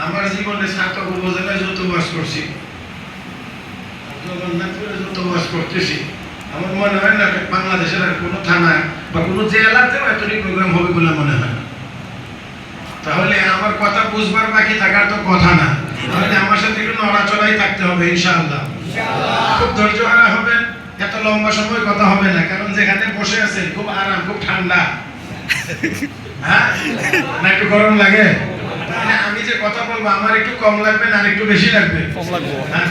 আমার জীবনে ছাত্র উপজেলায় যত বাস করছি, জগন্নাথপুরে যত বাস করতেছি, আমার মনে হয় না বাংলাদেশের আর কোনো থানায় বা কোনো জেলাতেও এতটি প্রোগ্রাম হবে বলে মনে হয় না। তাহলে আমার কথা বুঝবার বাকি থাকার তো কথা না, তাহলে আমার সাথে একটু নড়াচড়াই থাকতে হবে ইনশাআল্লাহ। খুব ধৈর্য হারা হবে, এত লম্বা সময় কথা হবে না, কারণ যেখানে বসে আছেন খুব আরাম, খুব ঠান্ডা। হ্যাঁ না, একটু গরম লাগে? আমি যে কথা বলবো আমার একটু কম লাগবে না আর একটু বেশি লাগবে?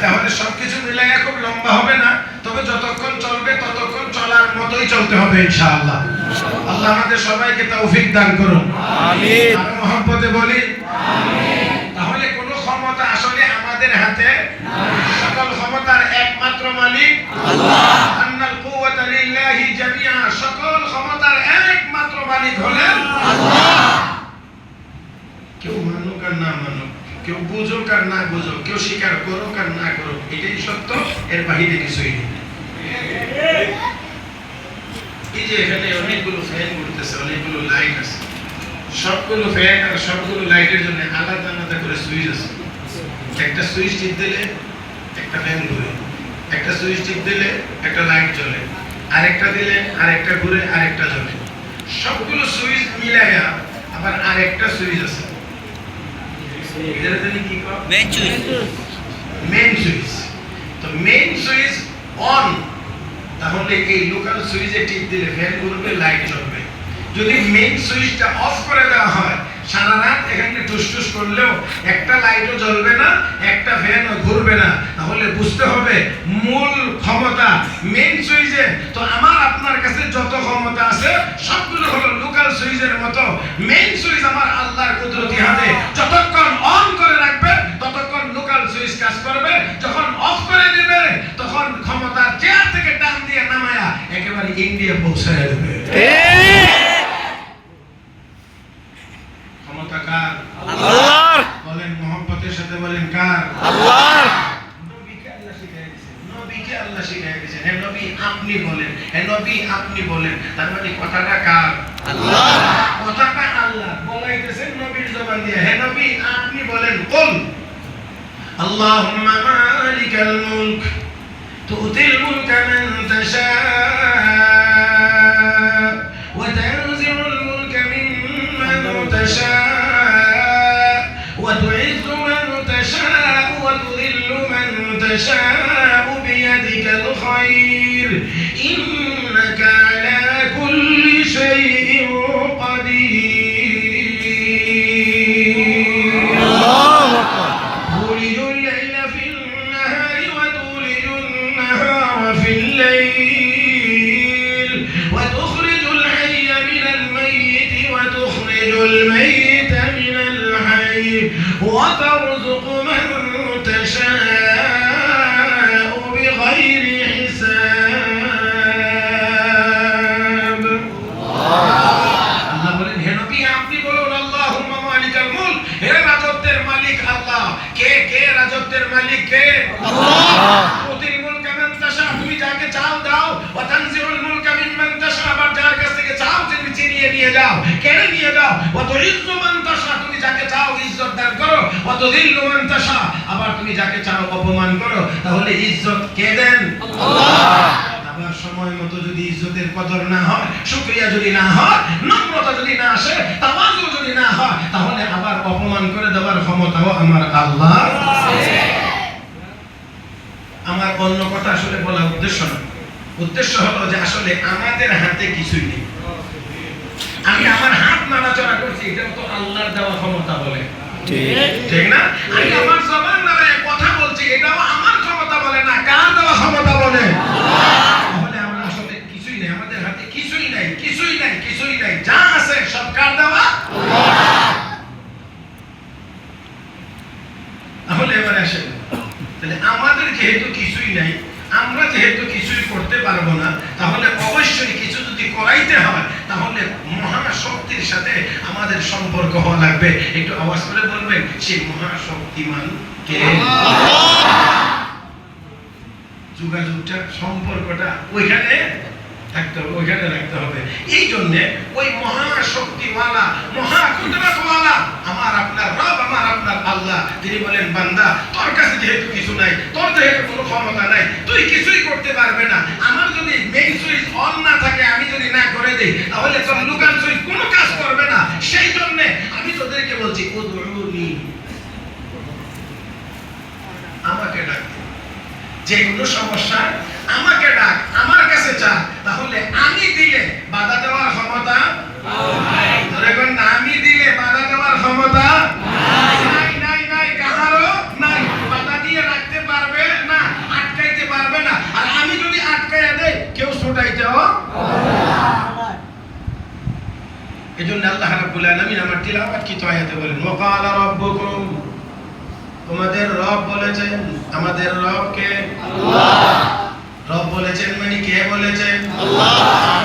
তাহলে সবকিছু মিলাইয়া খুব লম্বা হবে না, তবে যতক্ষণ চলবে ততক্ষণ চলার মতোই চলতে হবে ইনশাআল্লাহ। আল্লাহ আমাদের সবাইকে তৌফিক দান করুন, আমিন। আর মহব্বতে বলি আমিন। তাহলে কোন ক্ষমতা আসলে আমাদের হাতে, সকল ক্ষমতার একমাত্র মালিক আল্লাহ। আন্নাল কুওয়াতা লিল্লাহি জামিআ, সকল ক্ষমতার একমাত্র মালিক হলেন আল্লাহ। কেউ মানুক আর না মানুক, কেউ বুঝুক আর না বুঝুক, কেউ স্বীকার করুক আর না করুক, এটাই সত্য, এর বাহিরে কিছুই নেই। এই যে এখানে অনেকগুলো ফ্যান ঘুরতেছে, অনেকগুলো লাইট আছে, সবগুলো ফ্যান আর সবগুলো লাইটের জন্য আলাদা আলাদা করে সুইচ আছে। একটা সুইচ টিপ দিলে একটা ফ্যান ঘুরে, একটা সুইচ টিপ দিলে একটা লাইট জ্বলে, আরেকটা দিলে আরেকটা ঘুরে, আরেকটা জ্বলে। সবগুলো সুইচ মিলাইয়া আবার আরেকটা সুইচ আছে, মেইন সুইচ। তো মেইন সুইচ অন, তাহলে এই লোকাল সুইচে টিপ দিলে ফ্যান ঘুরবে, লাইট জ্বলবে। যদি মেইন সুইচটা অফ করে দেওয়া হয়, সারা রাত এখানে টুসটুস করলেও একটা লাইটও জ্বলবে না, একটা ফ্যানও ঘুরবে না। তাহলে বুঝতে হবে মূল ক্ষমতা মেইন সুইচে। তো আমার আপনার কাছে যত ক্ষমতা আছে সবগুলো হলো লোকাল সুইচের মতো। মেইন সুইচ আমার আল্লাহর কুদরতি হাতে, যতক্ষণ অন করে রাখবে ততক্ষণ লোকাল সুইচ কাজ করবে। যখন অফ করে দিবে তখন ক্ষমতা চেয়ার থেকে টান দিয়ে নামায়া একেবারে ইন্ডিয়া পৌঁছায় দেবে। ক্ষমতা কার? আল্লাহর। বলেন মহব্বতের সাথে বলেন কার? আল্লাহর। নবীকে আল্লাহ শিখায় দিয়েছেন, নবীকে আল্লাহ শিখায় দিয়েছেন, হে নবী আপনি বলেন, হে নবী আপনি বলেন। তার মানে কথাটা কার? আল্লাহ। কথাটা আল্লাহ বলাইতেছেন নবীর জবান দিয়ে, হে নবী আপনি বলেন। কুল আল্লাহুম্মা মালিকাল মুলক তুতিল মুলকা মান তাশা ওয়া তানজিউল মুলকা মিম্মান তাশা ওয়া তুইজ্জু মান তাশা ওয়া তুযিল্লু মান তাশা বিয়াদিকাল খায়র ইন্নাকা আলা কুল্লি শাইইন কাদির। আল্লাহু আকবার। الميت من الحي وترزق من تشاء بغير حساب। আল্লাহ বলেন হে নবী আপনি বলুন আল্লাহুম্মা মালিকাল মুলক, হে রাজত্বের মালিক আল্লাহ। কে কে রাজত্বের মালিক? কে? আল্লাহ। তুতিল মুলকা মান তাশা, তুমি যাকে চাও দাও, ওয়া তানজিউল মুলকা মিম্মান তাশা, আবার যার কাছ থেকে চাও তুমি চিনিয়ে নিয়ে যাও, কেড়ে নিয়ে যাও। ওয়া তুইজ্জু মান তাশা, তুমি যাকে চাও ইজ্জত দান করো। ওয়া তুযিল্লু মান তাশা, আবার তুমি যাকে চাও অপমান করো। তাহলে ইজ্জত কে দেন? আল্লাহ। আবার সময় মতো যদি ইজ্জতের কদর না হয়, শুকরিয়া যদি না হয়, নম্রতা যদি না আসে, তাওয়াজু যদি না হয়, তাহলে আবার অপমান করে দেওয়ার ক্ষমতাও আমার আল্লাহ আছে। আমার অন্য কথা আসলে বলার উদ্দেশ্য না, উদ্দেশ্য হলো যে আসলে আমাদের হাতে কিছুই নেই। আমি আমার হাত নাড়াচাড়া করছি, এটাও তো আল্লাহর দেওয়া ক্ষমতা বলে, ঠিক না? আমি আমার জবান নাড়ায় কথা বলছি, এটাও আমার ক্ষমতা বলে না, কার দেওয়া ক্ষমতা বলে? তাহলে আমরা আসলে কিছুই নেই, আমাদের হাতে কিছুই নাই, কিছুই নাই, কিছুই নাই। যা আছে সব কার দেওয়া? তাহলে এবারে আসেন, তাহলে আমাদের যেহেতু কিছুই নাই, আমরা যেহেতু কিছুই করতে পারবো না, তাহলে অবশ্যই কিছু যদি করাইতে হয় তাহলে মহাশক্তির সাথে আমাদের সম্পর্ক হওয়া লাগবে। একটু আওয়াজ করে বলবেন সেই মহাশক্তিমান কে? যোগাযোগটা, সম্পর্কটা ওইখানে থাকতে হবে, ওইখানে রাখতে হবে। এই জন্য ওই মহাশক্তিওয়ালা, মহাকুদরতওয়ালা আমার আপনার রব, আমার আপনার আল্লাহ তিনি বলেন, বান্দা তোর কাছে যেহেতু কিছু নাই, তোর যেহেতু কোনো ক্ষমতা নাই, তুই কিছুই করতে পারবে না। আমার যদি মেইন সুইচ অন না থাকে, আমি যদি না করে দেই, তাহলে তোর লুকান সুইচ কোনো কাজ করবে না। সেই জন্য আমি তোদেরকে বলছি, উদউনি, আমাকে ডাক। যে কোনো সমস্যা আমাকে ডাক, আমার কাছে চা, তাহলে আমি দিলে বাধা দেওয়ার ক্ষমতা নাই। ধরেন না, আমি দিলে বাধা দেওয়ার ক্ষমতা নাই, নাই, নাই, কাহারও নাই। বাধা দিয়ে রাখতে পারবে না, আটকাইতে পারবে না। আর আমি যদি আটকাইয়া দেই, কেউ ছুটাইতেও। এজন্য আল্লাহ রাব্বুল আলামিন আমার তিলাওয়াত কি আয়াতে বলেন, ওয়াকালা রাব্বুকুম, তোমাদের রব বলেছেন। আমাদের রব কে? আল্লাহ। রব বলেছেন মানে কে বলেছেন? আল্লাহ।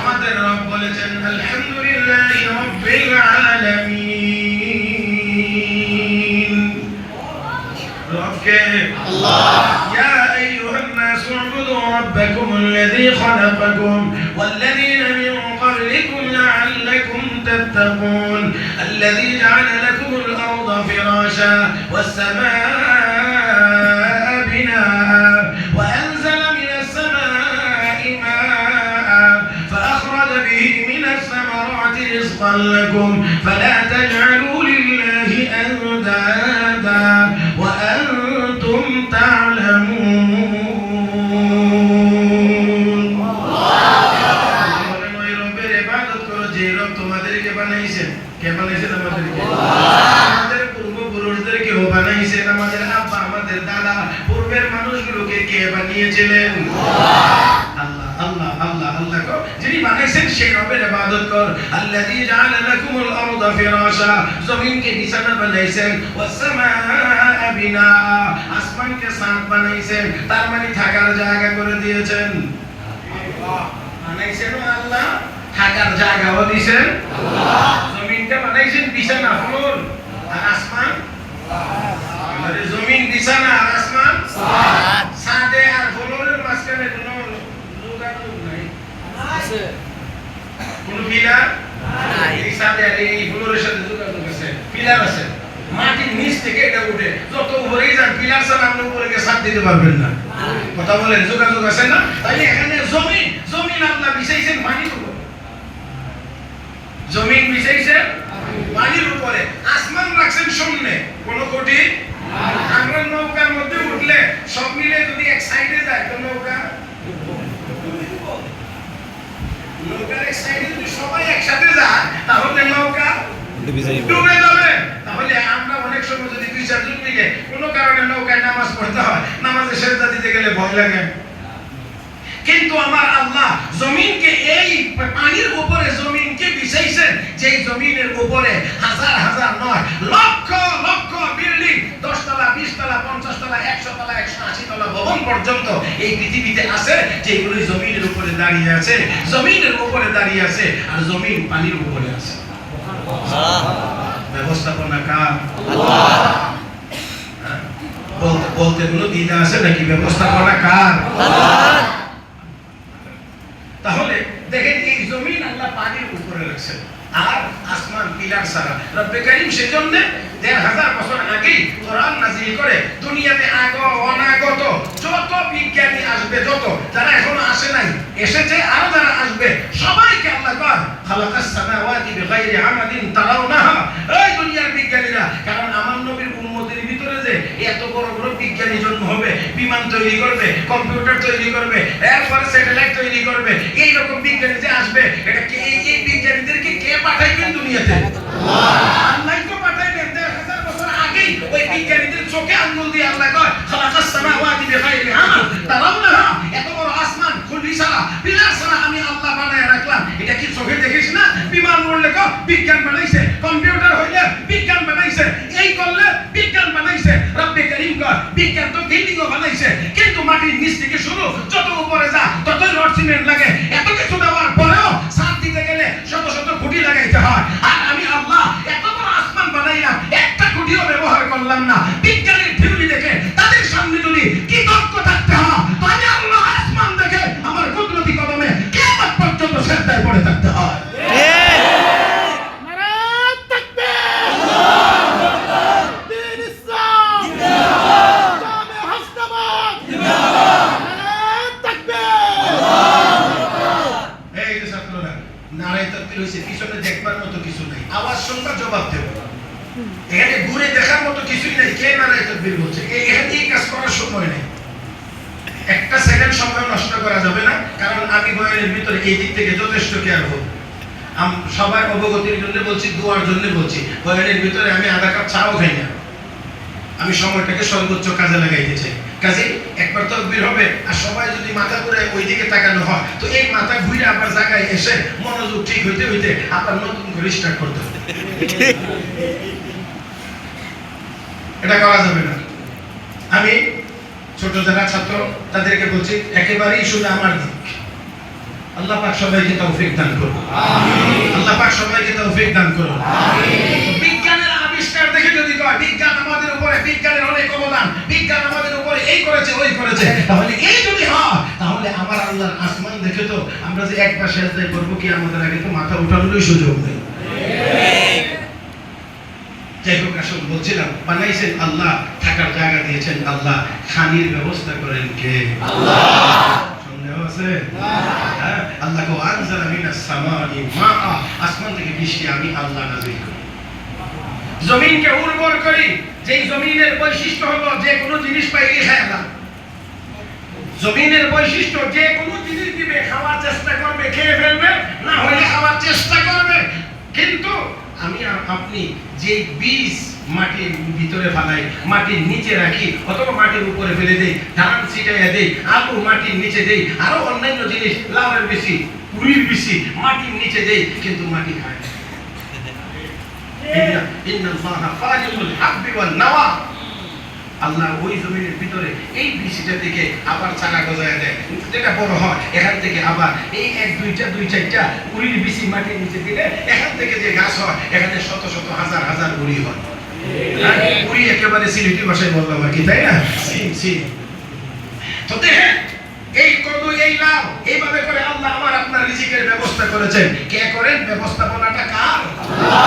আমাদের রব বলেছেন, আলহামদুলিল্লাহি রাব্বিল আলামিন। রব কে? আল্লাহ। ইয়া আইয়ুহান নাসু উবুদু রাব্বাকুমুল্লাযী খালাকাকুম ওয়াল্লাযীনা মিন ক্বাবলিকুম লাআল্লাকুম তাত্তাকুন আল্লাযী জা'আলা লাকুমুল আরদা ফিরাশা ওয়াস সামাআ বিনাআ ওয়া আনজালা মিনাস সামা'i মাআ ফাআখরাজা বিহি মিনাস সামারাতি রিজকান লাকুম ফালা তাজ'আলু লিল্লাহি আনদাদা ওয়া আনতুম তা'লামুন। তোমাদেরকে বানাইছেন, কে বানাইছেন? আমাদেরকে। আমাদের পূর্বপুরুষদেরকে ও বানাইছেন, আমাদের আব্বা, আমাদের দাদা, পূর্বের মানুষগুলোকে কে বানিয়েছিলেন? আল্লাহ, আল্লাহ, আল্লাহ, আল্লাহ। যিনি বানাইছেন সেই রবের ইবাদত কর। আল্লাযী জাআলা লাকুমুল আরদা ফিরাশা, জমিনকে বিছানা বানাইছেন, ওয়াস সামাআ বিনাআ, আসমানকে ছাদ বানাইছেন, তার মানে থাকার জায়গা করে দিয়েছেন। আল্লাহ বানাইছেন আল্লাহ, থাকার জায়গাও দিয়েছেন আল্লাহ। জমিনটা বানাইছেন বিছানা, ফ্লোর, আর আসমান আরে জমিন বিছানা আর আসমান ছাদ। ছাদে আর ফ্লোরের মাঝখানে কোনো যোগাযোগ নাই, আছে? কোন পিলার নাই। এই ছাদে আর এই ফ্লোরের সাথে যোগাযোগ আছে, পিলার আছে। মাটির নিচ থেকে এটা উঠে, যত উপরেই যান পিলার ছাড়া আপনি উপরে গিয়ে ছাদ দিতে পারবেন না। কথা বলেন, যোগাযোগ আছে না? তাইলে এখানে জমিন, জমিন আল্লাহ বিছাইছেন পানির উপর, জমিন বিছাইছেন পানির উপরে, আসমান রাখছেন শূন্যে, কোন কোটি। আমরা নৌকার মধ্যে উঠলে সব মিলে যদি এক সাইডে যায়, তো নৌকার এক সাইডে যদি সবাই একসাথে যায়, তাহলে নৌকা ডুবে যাবে। তাহলে আমরা অনেক সময় যদি 2-4 জন মিলে কোনো কারণে নৌকায় নামাজ পড়তে হয়, নামাজে সেজদা দিতে গেলে ভয় লাগে। কিন্তু আমার আল্লাহ জমিনকে, এই পানির উপরে জমিনকে বিছাইছেন, যে জমিনের উপরে হাজার হাজার নয়, লক্ষ লক্ষ বিল্ডিং, 10 তলা, 20 তলা, 50 তলা, 100 তলা, 180 তলা ভবন পর্যন্ত এই পৃথিবীতে আছে, যেগুলো জমিনের উপরে দাঁড়িয়ে আছে, জমিনের উপরে দাঁড়িয়ে আছে, আর জমিন পানির উপরে আছে। ব্যবস্থাপনা কার? আল্লাহ। বলতে কোনো দ্বিধা আছে নাকি? ব্যবস্থাপনা কার? আল্লাহ। তাহলে দেখেন, এই জমিন আল্লাহ পানির উপরে রাখছেন, আর আসমান পিলার ছাড়া। রব্বে কারীম সেজন্য ১,৫০০ বছর আগেই কোরআন নাযিল করে দুনিয়াতে অনাগত যত বিজ্ঞানী আসবে, যত যারা এখনো আসে নাই, এসেছে, আরো যারা আসবে, সবাইকে আল্লাহ কয় খালাকাস সামাওয়াতি বিগাইরি আমাদিন তারাউনাহা। এই দুনিয়ার বিজ্ঞানীরা, কারণ আমার নবীর উম্মতের ভিতরে যে এত বড় বড় বিজ্ঞানী জন্ম হবে, বিমান তৈরি করবে, কম্পিউটার তৈরি করবে, এরপরে স্যাটেলাইট তৈরি করবে, এই রকম বিজ্ঞানী যে আসবে, এটা কি এই বিজ্ঞানীদেরকে কে পাঠাইবেন দুনিয়াতে? আল্লাহ। আল্লাহ তো পাঠাইবেন। ১,৫০০ বছর আগেই ওই বিজ্ঞানীদের চোখে আঙ্গুল দিয়ে আল্লাহ কয় খালাকাস সামাওয়াতি বিগাইরি আমাদ তারাউনাহা। এত বড় আসমান খুলি ছাড়া, পিলার ছাড়া আমি আল্লাহ বানায় রাখলাম। এটা কি চোখে দেখিস না? বিমান উড়লে কো বিজ্ঞান বানাইছে, কম্পিউটার হইলে বিজ্ঞান বানাইছে, এই করলে বিজ্ঞান বানাইছে। রব্বে কারীম কয় বিজ্ঞান তো বিল্ডিংও বানাইছে, কিন্তু মাটির নিচ থেকে শুরু, যত উপরে যা ততই রড সিমেন্ট লাগে। এত কিছু দেওয়ার পরেও ছাদ দিতে গেলে শত শত খুঁটি লাগাইতে হয়। আর আমি আল্লাহ এত বড় আসমান বানাইলাম, একটা খুঁটিও ব্যবহার করলাম না। বিজ্ঞানের থিওরি দেখে তাদের সামনে যদি কৃতজ্ঞ থাকতে হয়, তাহলে আল্লাহ আসমান দেখে আমার কুদরতি কদমে কিয়ামত পর্যন্ত সেজদায় পড়ে থাকতে হয়। নারায়ে তাকবীর, আল্লাহু আকবার, দ্বীন ইসলাম। এখানে ঘুরে দেখার মতো কিছুই নাই। কে নারায়ে তাকবীর বলছে? এখানে এই কাজ করার সময় নেই। একটা সেকেন্ড সময় নষ্ট করা যাবে না, কারণ আমি বয়ানের ভিতরে এই দিক থেকে যথেষ্ট কেয়ারফুল। সবাই অবগতির জন্য বলছি, দোয়ার জন্য বলছি। বয়ানের ভিতরে আমি আধা কাপ চাও খাই না। আমি সময়টাকে সর্বোচ্চ কাজে লাগাইতে চাই। কাজে একবার তাকবীর হবে, আর সবাই যদি মাথা ঘুরে ওই দিকে তাকানো হয়, তো এই মাথা ঘুরে আবার জায়গায় এসে মনোযোগ ঠিক হইতে হইতে আবার নতুন করে স্টার্ট করতে হবে। এটা করা যাবে না। আমি ছোট যারা ছাত্র তাদেরকে বলছি, একেবারেই শুধু আমার দিক। আল্লাহ পাক সবাইকে তৌফিক দান করুন। আমিন। আল্লাহ পাক সবাইকে তৌফিক দান করুন। আমিন। বিজ্ঞানের আবিষ্কার দেখে যদি কয় বিজ্ঞান আমাদের উপরে, বিজ্ঞানের অনেক অবদান, বিজ্ঞান আমাদের উপরে এই করেছে ওই করেছে, তাহলে এই যদি হয়, তাহলে আমার আল্লাহর আসমান দেখে তো আমরা যে একবার সেজদায় করব কি আমাদের আগে তো মাথা উঠানোরই সুযোগ নেই। যাই হোক, আসল বলছিলাম, বানাইছেন আল্লাহ, থাকার জায়গা দিয়েছেন আল্লাহ, খানির ব্যবস্থা করেন কে? আল্লাহ। সন্দেহ আছে? হ্যাঁ, আল্লাহ কো আনজালা মিনাস সামাই মাআ, আসমান থেকে বৃষ্টি আমি আল্লাহ নাযিল করি। জমিনকে উর্বর করি, যেই জমিনের বৈশিষ্ট্য হলো যে কোনো জিনিস পাইলে খায় না। জমিনের বৈশিষ্ট্য যে কোনো জিনিস দিবে, খাওয়ার চেষ্টা করবে, খেয়ে ফেলবে, না হলে খাওয়ার চেষ্টা করবে। কিন্তু আমি আর আপনি যে বীজ মাটির ভিতরে ফেলাই, মাটির নিচে রাখি, অথবা মাটির উপরে ফেলে দেই, ধান ছিটাইয়া দেই, আলু মাটির নিচে দেই, আরো অন্যান্য জিনিস, লাউয়ের বেশি, পুরির বেশি মাটির নিচে দেই, কিন্তু মাটি খায় না। ইন্নাল্লাহা ফালিকুল হাব্বি ওয়ান নাওয়া, আল্লাহ ওই জমিনের ভিতরে এই বীজটা থেকে আবার চারা গজায় দেয়, যেটা বড় হয় এখান থেকে আবার এই এক দুইটা দুই চারটা উড়ির বীজ মাটির নিচে দিলে এখান থেকে যে গাছ হয়, এখানে শত শত হাজার হাজার উড়ি হয়। উড়ি একেবারে সিলেটি ভাষায় বললাম আর কি, তাই না? তো দেখেন, এই কদু, এই লাউ, এইভাবে করে আল্লাহ আমার আপনার রিজিকের ব্যবস্থা করেছেন। কে করেন? ব্যবস্থাপনাটা কার? আল্লাহ।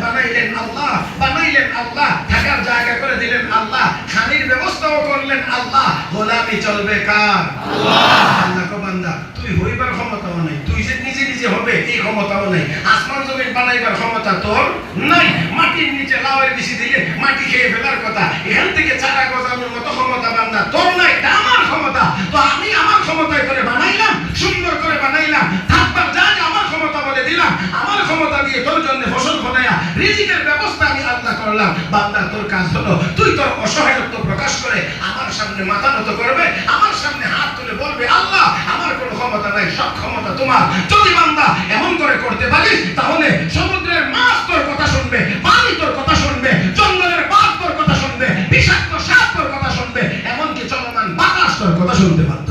বানাইলেন আল্লাহ, বানাইলেন আল্লাহ, থাকার জায়গা করে দিলেন আল্লাহ, খানির ব্যবস্থাও করলেন আল্লাহ। গোলামি চলবে কার? আল্লাহ। আল্লাহ কো বান্দা, তুই হইবার ক্ষমতাও নাই, তুই যে নিজে নিজে হবে এই ক্ষমতাও নাই, আসমান জমিন বানাইবার ক্ষমতা তোর নাই। মাটির নিচে লাউয়ের বেশি দিলে মাটি খেয়ে ফেলার কথা, এখান থেকে চারা গজানোর মতো ক্ষমতা বান্দা তোর নাই, এটা আমার ক্ষমতা। তো আমি আমার ক্ষমতায় করে বানাইলাম, সুন্দর করে বানাইলাম, থাকবার জায়গা আমার ক্ষমতা বলে দিলাম, আমার ক্ষমতা দিয়ে তোর জন্য ফসল ফলাইয়া রিজিকের ব্যবস্থা আমি আল্লাহ করলাম। বান্দা, তোর কাজ হলো তুই তোর অসহায়ত্ব প্রকাশ করে আমার সামনে মাথা নত করবে, আমার সামনে হাত তুলে বলবে, আল্লাহ আমার কোনো ক্ষমতা নাই, সব ক্ষমতা তোমার। যদি বান্দা এমন করে করতে পারিস, তাহলে সমুদ্রের মাছ তোর কথা শুনবে, পানি তোর কথা শুনবে, জঙ্গলের বাঘ তোর কথা শুনবে, বিষাক্ত সাপ তোর কথা শুনবে, এমনকি চলমান বাতাস তোর কথা শুনতে বাধ্য।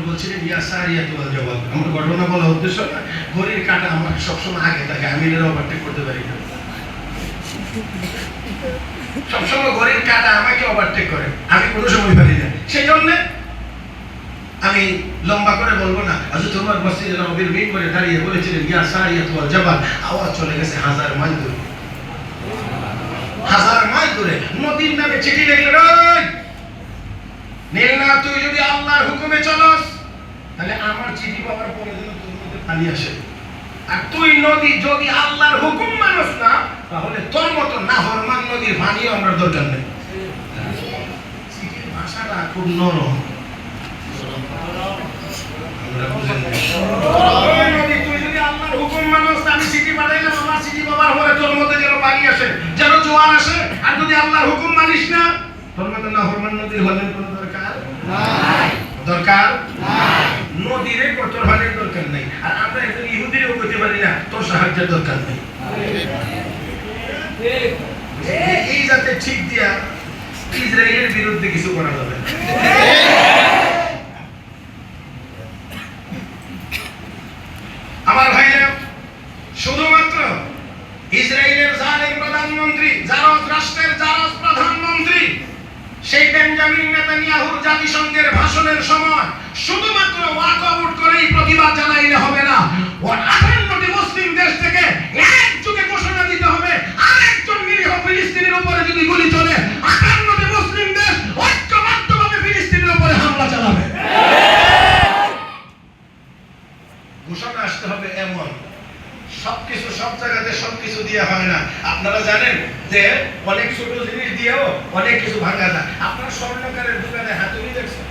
বলছিলেন ইয়া সারিয়াতুল জওয়াব, আমার ঘটনা বলা উদ্দেশ্য না, ঘড়ির কাঁটা আমার সবসময় আগে থাকে, আমি এর ওভারটেক করতে পারি না। সবসময় ঘড়ির কাঁটা আমাকে ওভারটেক করে, আমি কোনো সময় পারি না। সেই জন্য আমি লম্বা করে বলবো না। হযরত ওমর মসজিদে নববীর মিম্বরে দাঁড়িয়ে বলেছিলেন ইয়া সারিয়াতুল জওয়াব, আওয়াজ চলে গেছে 1000 মাইল দূরে, 1000 মাইল দূরে। নবীর নামে চিঠি লিখলেন, নীল না, তুই যদি আল্লাহর হুকুমে চলস, তাহলে আমার চিঠি পাওয়ার পরে যেন তোর মধ্যে পানি আসে। আর তুই নদী যদি আল্লাহর হুকুম মানস না, তাহলে তোর মতো নাফরমান নদীর পানিও আমার দরকার নেই। চিঠির ভাষাটা খুব নরম, আমরা বুঝেন না। ওই নদী, তুই যদি আল্লাহর হুকুম মানস, আমি চিঠি পাঠাইলাম, আমার চিঠি পাওয়ার পরে তোর মধ্যে যেন পানি আসে, যেন জোয়ার আসে। আর যদি আল্লাহর হুকুম মানিস না, তোর মতো নাফরমান নদীর হলেন কোনো দরকার নাই, দরকার নাই। নদীরে তোর হলের দরকার নাই। আর আমরা একজন ইহুদিরেও কইতে পারি না তোর সাহায্যের দরকার নেই। এই যাতে ঠিক দিয়া ইসরায়েলের বিরুদ্ধে কিছু করা যাবে না। আমার ভাইরা, শুধুমাত্র ইসরায়েলের জালেম প্রধানমন্ত্রী, জারজ রাষ্ট্রের জারজ প্রধানমন্ত্রী সেই বেঞ্জামিন নেতানিয়াহুর জাতিসংঘের ভাষণের সময় শুধুমাত্র ওয়াকআউট করেই প্রতিবাদ জানাইলে হবে না। 58টি মুসলিম দেশ থেকে একযোগে ঘোষণা দিতে হবে, আরেকজন নিরীহ ফিলিস্তিনের উপরে যদি গুলি চলে, 58টি মুসলিম দেশ ঐক্যবদ্ধভাবে ফিলিস্তিনের উপরে হামলা চালাবে। ঘোষণা আসতে হবে এমন সবকিছু সব জায়গাতে সবকিছু দিয়ে হয় না। আপনারা জানেন যে অনেক ছোট জিনিস দিয়েও অনেক কিছু ভাঙা যায়। আপনারা স্বর্ণকারের দোকানে হাতুড়ি দেখছেন?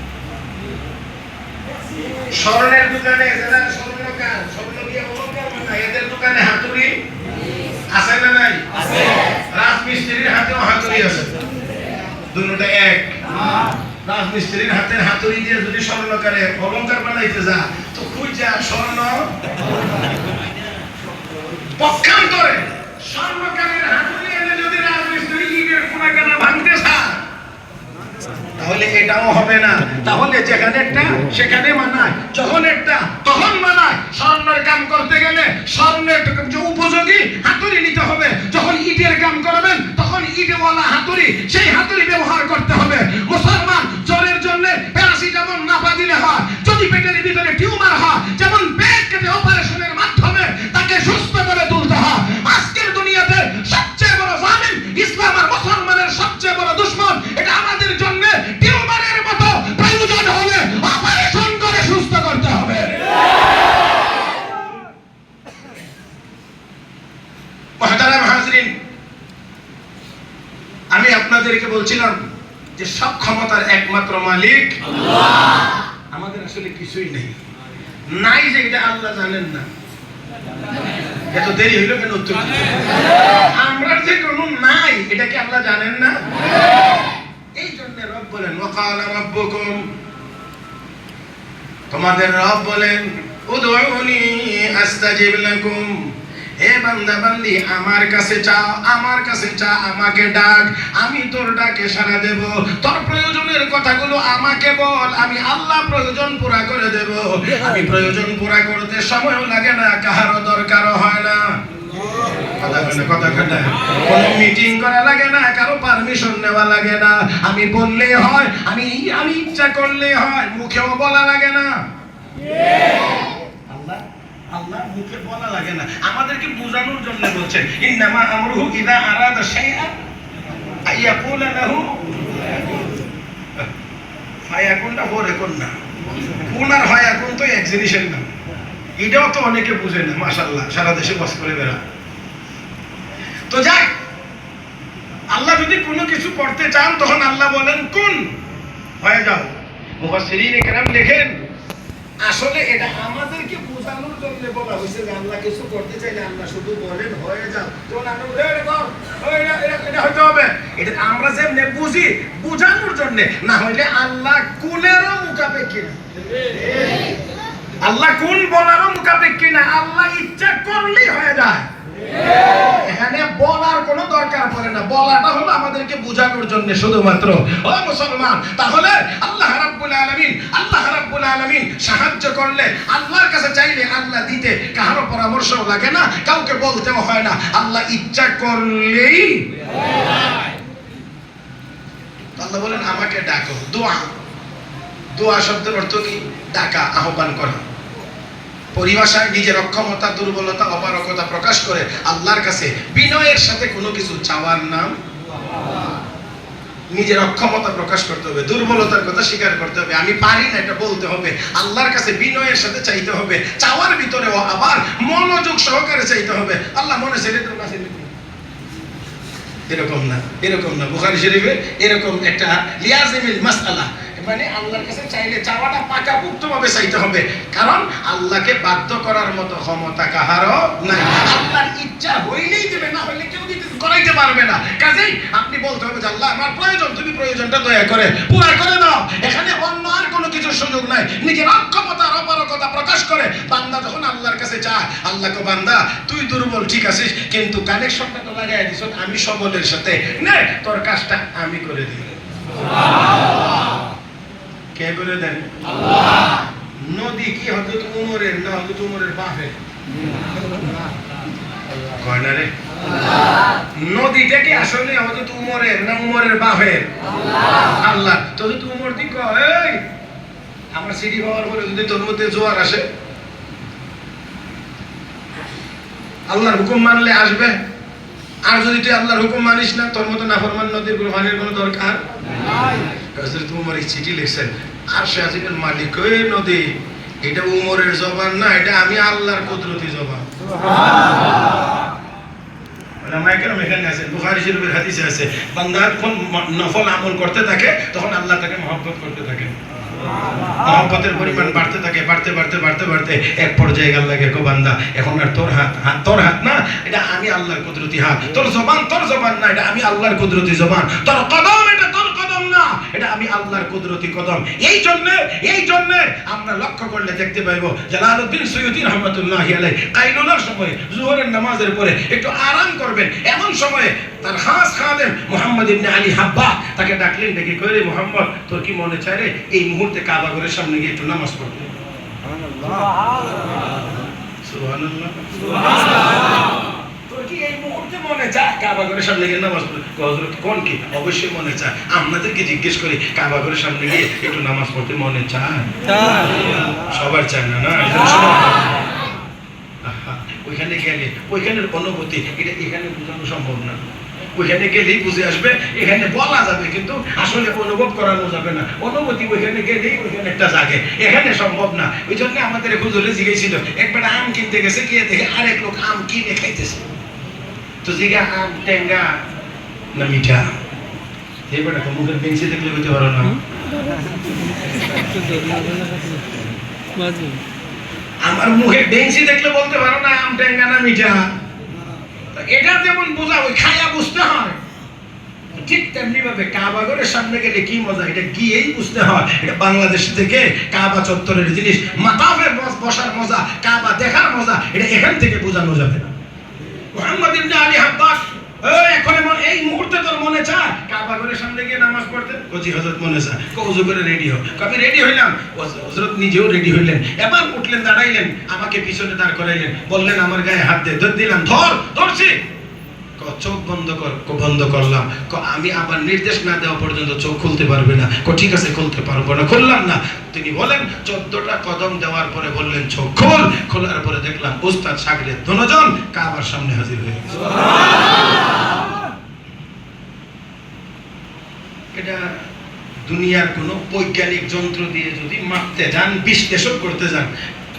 স্বর্ণের দোকানে যারা স্বর্ণকার, স্বর্ণ দিয়ে অলংকার বানায়, এদের দোকানে হাতুড়ি আছে না নাই? আছে। রাজমিস্ত্রির হাতেও হাতুড়ি আছে, দুটোটা এক। রাজমিস্ত্রির হাতের হাতুড়ি দিয়ে যদি স্বর্ণকারে অলংকার বানাইতে যা, তো খুঁজা স্বর্ণ পক্ষান্তরে স্বর্ণকারের হাতুড়ি এনে যদি রাজমিস্ত্রি ইটের কোনাকানা ভাঙতে চায়, তাহলে এটাও হবে না। তাহলে যেখানে একটা সেখানে মানায়, যখন একটা তখন মানায়। স্বর্ণের কাম করতে গেলে স্বর্ণের যে উপযোগী হাতুড়ি নিতে হবে। যখন ইটের কাম করবেন তখন ইটওয়ালা হাতুড়ি, সেই হাতুড়ি ব্যবহার করতে হবে। মুসলমান জ্বরের জন্য প্যারাসিটামল নাপা দিলে হয়, যদি পেটের ভিতরে টিউমার হয়, যেমন পেট কেটে অপারেশনের মাধ্যমে তাকে সুস্থ করে তুলতে হয়। আজকের দুনিয়াতে সবচেয়ে বড় জালিম ইসলাম আর মুসলমানের সবচেয়ে বড় দুশমন। এটা আমাদের জন্য টিউমারের মতো, প্রয়োজন হলে অপারেশন করে সুস্থ করতে হবে। মুহতারাম হাজরিন, আমি আপনাদেরকে বলছিলাম যে সব ক্ষমতার একমাত্র মালিক আল্লাহ। আমাদের আসলে কিছুই নেই, নাই যে এটা আল্লাহ জানেন না। এত দেরি হইল কেন উত্তর দিতে? আমরা যে কোনো নাই এটা কি আল্লাহ জানেন না? এই জন্য রব বলেন ওয়াকালা রাব্বুকুম, তোমাদের রব বলেন উদউনি আস্তাজিব লাকুম। হে বান্দা বান্দি, আমার কাছে চাও, আমার কাছে চা, আমাকে ডাক, আমি তোর ডাকে সাড়া দেব। তোর প্রয়োজনের কথাগুলো আমাকে বল, আমি আল্লাহ প্রয়োজন পুরা করে দেব। আমি প্রয়োজন পুরা করতে সময়ও লাগে না, কাহারও দরকারও হয় না। কথা কোনো মিটিং করা লাগে না, কারো পারমিশন নেওয়া লাগে না। আমি বললেই হয়, আমি ইচ্ছা করলেই হয়, মুখেও বলা লাগে না। আল্লাহ মুখে বলা লাগে না, আমাদেরকে বোঝানোর জন্য বলছেন ইন্নামা আমরুহু ইযা আরাদা শাইআন আইয়াকুলা লাহু ফায়াকুনটা বরেকুন না। কুন আর ফায়াকুন তো এক জিনিসের নাম। এটাও তো অনেকে বুঝে না, মাশাআল্লাহ, সারা দেশে বস করে বেড়া। তো যাক, আল্লাহ যদি কোনো কিছু করতে চান তখন আল্লাহ বলেন কুন, হয়ে যাও। মুফাসসিরিনে কেরাম লেখেন আসলে এটা আমাদেরকে বোঝানোর জন্য বলা হয়েছে যে আল্লাহ কিছু করতে চাইলে আল্লাহ শুধু বলেন হয়ে যাও, তখন আমরা এটা হইতে হবে। এটা আমরা যেমনি বুঝি বোঝানোর জন্য, না হইলে আল্লাহ কোনেরও মুখাপেক্ষী না। আল্লাহ কোন বলারও মুখাপেক্ষী না, আল্লাহ ইচ্ছা করলেই হয়ে যায়। এখানে বলার কোনো দরকার পড়ে না, বলাটা হলো আমাদেরকে বোঝানোর জন্য শুধুমাত্র। ও মুসলমান, তাহলে আল্লাহ রাব্বুল আলামিন সাহায্য করলে, আল্লাহর কাছে চাইলে আল্লাহ দিতে কারো পরামর্শও লাগে না, কাউকে বলতেও হয় না, আল্লাহ ইচ্ছা করলেই। আল্লাহ বলেন আমাকে ডাকো। দোয়া শব্দের অর্থ কি? ডাকা, আহ্বান করা। পরিভাষায় নিজের অক্ষমতা, দুর্বলতা, অপারগতা প্রকাশ করে আল্লাহর কাছে বিনয়ের সাথে কোনো কিছু চাওয়ার নাম। নিজের অক্ষমতা প্রকাশ করতে হবে, দুর্বলতার কথা স্বীকার করতে হবে, আমি পারি না এটা বলতে হবে, আল্লাহর কাছে বিনয়ের সাথে চাইতে হবে। চাওয়ার ভিতরেও আবার মনোযোগ সহকারে চাইতে হবে। আল্লাহ মনে ছেড়ে তোর কাছে এরকম না। বুখারী শরীফে এরকম একটা লিয়াজিমিল মাসআলা, মানে আল্লাহর কাছে চাইলে চাওয়াটা পাকাপোক্তভাবে চাইতে হবে, কারণ আল্লাহকে বাধ্য করার মতো ক্ষমতা কাহারও নাই। আল্লাহর ইচ্ছা হইলেই দেবে, না হইলে কেউ দিতে করাইতে পারবে না। কাজেই আপনি বলতে হবে যে আল্লাহ আমার প্রয়োজন, তুমি প্রয়োজনটা দয়া করে পুরা করে দাও। এখানে অন্য আর কোনো কিছুর সুযোগ নাই। নিজের অক্ষমতা, অপারগতা প্রকাশ করে বান্দা যখন আল্লাহর কাছে চায়, আল্লাহকে বান্দা তুই দুর্বল ঠিক আছিস, কিন্তু কানেকশনটা তো লাগাই দিছ আমি সবলের সাথে, নে তোর কাজটা আমি করে দিই। কে করে দেন? আল্লাহ। নদী কি হযরত উমরের না হযরত উমরের বাপের? কয় না রে? নদীটা কি আসলে হযরত উমরের না উমরের বাপের? আল্লাহ। তো হযরত উমর দি কয় এই আমার সিটি পাওয়ার পরে যদি তোর মধ্যে জোয়ার আসে, আল্লাহর হুকুম মানলে আসবে, আর যদি তুই আল্লাহর হুকুম মানিস না, তোর মতো নাফরমান নদীর পানির কোনো দরকার নাই। হযরত উমর এই চিঠি লিখছেন, আরশে আজিমের মালিক ওই নদী, এটা উমরের জবান না, এটা আমি আল্লাহর কুদরতি জবান। সুবহানাল্লাহ। کرام এখানে আছে, বুখারী শরীফের হাদিসে আছে, বান্দা যখন নফল আমল করতে থাকে তখন আল্লাহ তাকে মহব্বত করতে থাকে, মহব্বতের পরিমাণ বাড়তে থাকে, বাড়তে বাড়তে বাড়তে বাড়তে এক পর্যায়ে গেল লাগে কো বান্দা এখন আর তোর হাত না, এটা আমি আল্লাহর কুদরতি হাত, তোর জবান না, এটা আমি আল্লাহর কুদরতি জবান, তোর কদম এটা তোর কদম না, এটা আমি আল্লাহর কুদরতি কদম। এই জন্য আমরা লক্ষ্য করলে দেখতে পাইবো জালালউদ্দিন সৈয়দী রহমাতুল্লাহি আলাইহি কাইলুলার সময় জোহরের নামাজের পরে একটু আরাম করবেন, এমন সময়ে তার খাস খাদেম মুহাম্মদ ইবনে আলী হাব্বা তাকে ডাকলেন, ডেকে কইরে মুহাম্মদ তোর কি মনে চায় রে এই মুহূর্তে কাবা ঘরের সামনে গিয়ে একটু নামাজ পড়তে? সুবহানাল্লাহ সুবহানাল্লাহ। তোর কি এই মুহূর্তে মনে চায় কাবা ঘরের সামনে গিয়ে নামাজ পড়তে? হযরত কোন কি অবশ্যই মনে চায়। আপনাদেরকে জিজ্ঞেস করি কাবা ঘরের সামনে গিয়ে একটু নামাজ পড়তে মনে চায়? সবার চায় না, না? ওইখানে গেলে ওইখানের অনুভূতি এটা এখানে বোঝানো সম্ভব না। ওইখানে গেলেই বুঝে আসবে, এখানে বলা যাবে কিন্তু আসলে অনুভব করানো যাবে না। অনুভূতি ওইখানে গেলেই ওইখানে একটা জাগে, এখানে সম্ভব না। ওই জন্য আমাদের হুজুরে জিজ্ঞেসছিল, একবার আম কিনতে গেছে, গিয়ে দেখে আরেক লোক আম কিনে খাইতেছে, তো জিজ্ঞা আম টেঙ্গা না মিঠা? এবার মুখের বেঞ্চি দেখলে বুঝতে পারো না। আমার মুখে বেঞ্চি দেখলে বলতে পারো না আম টেঙ্গা না মিঠা? এটা যেমন বোঝা ওই খায়া বুঝতে হয়, ঠিক তেমনি ভাবে কাবা ঘরের সামনে গেলে কি মজা এটা গিয়েই বুঝতে হয়। এটা বাংলাদেশ থেকে কাবা চত্বরের জিনিস, মাতাফে বসার মজা, কাবা দেখার মজা, এটা এখান থেকে বোঝানো যাবে না। মুহাম্মদ ইবনে আলী হাব্বাস এখন এই মুহূর্তে তোর মনে চায় কাবা ঘরের সামনে গিয়ে নামাজ পড়তে? জি হযরত মনে চায়। ওযু করে রেডি হও। আমি রেডি হইলাম। হযরত নিজেও রেডি হইলেন, এবার উঠলেন, দাঁড়াইলেন, আমাকে পিছনে দাঁড় করাইলেন, বললেন আমার গায়ে হাত দে, ধর দিলাম, ধরছি, চোখ বন্ধ কর, বন্ধ করলাম। আমি আবার নির্দেশ না দেওয়া পর্যন্ত চোখ খুলতে পারবে না। ঠিক আছে খুলতে পারবো না, খুললাম না। তিনি বলেন 14টা কদম দেওয়ার পরে বললেন চোখ খোল। খোলার পরে দেখলাম উস্তাদ শাগির্দ দুজন কাবার সামনে হাজির হয়ে গেছে। এটা দুনিয়ার কোন বৈজ্ঞানিক যন্ত্র দিয়ে যদি মাপতে যান, বিশ্লেষণ করতে যান,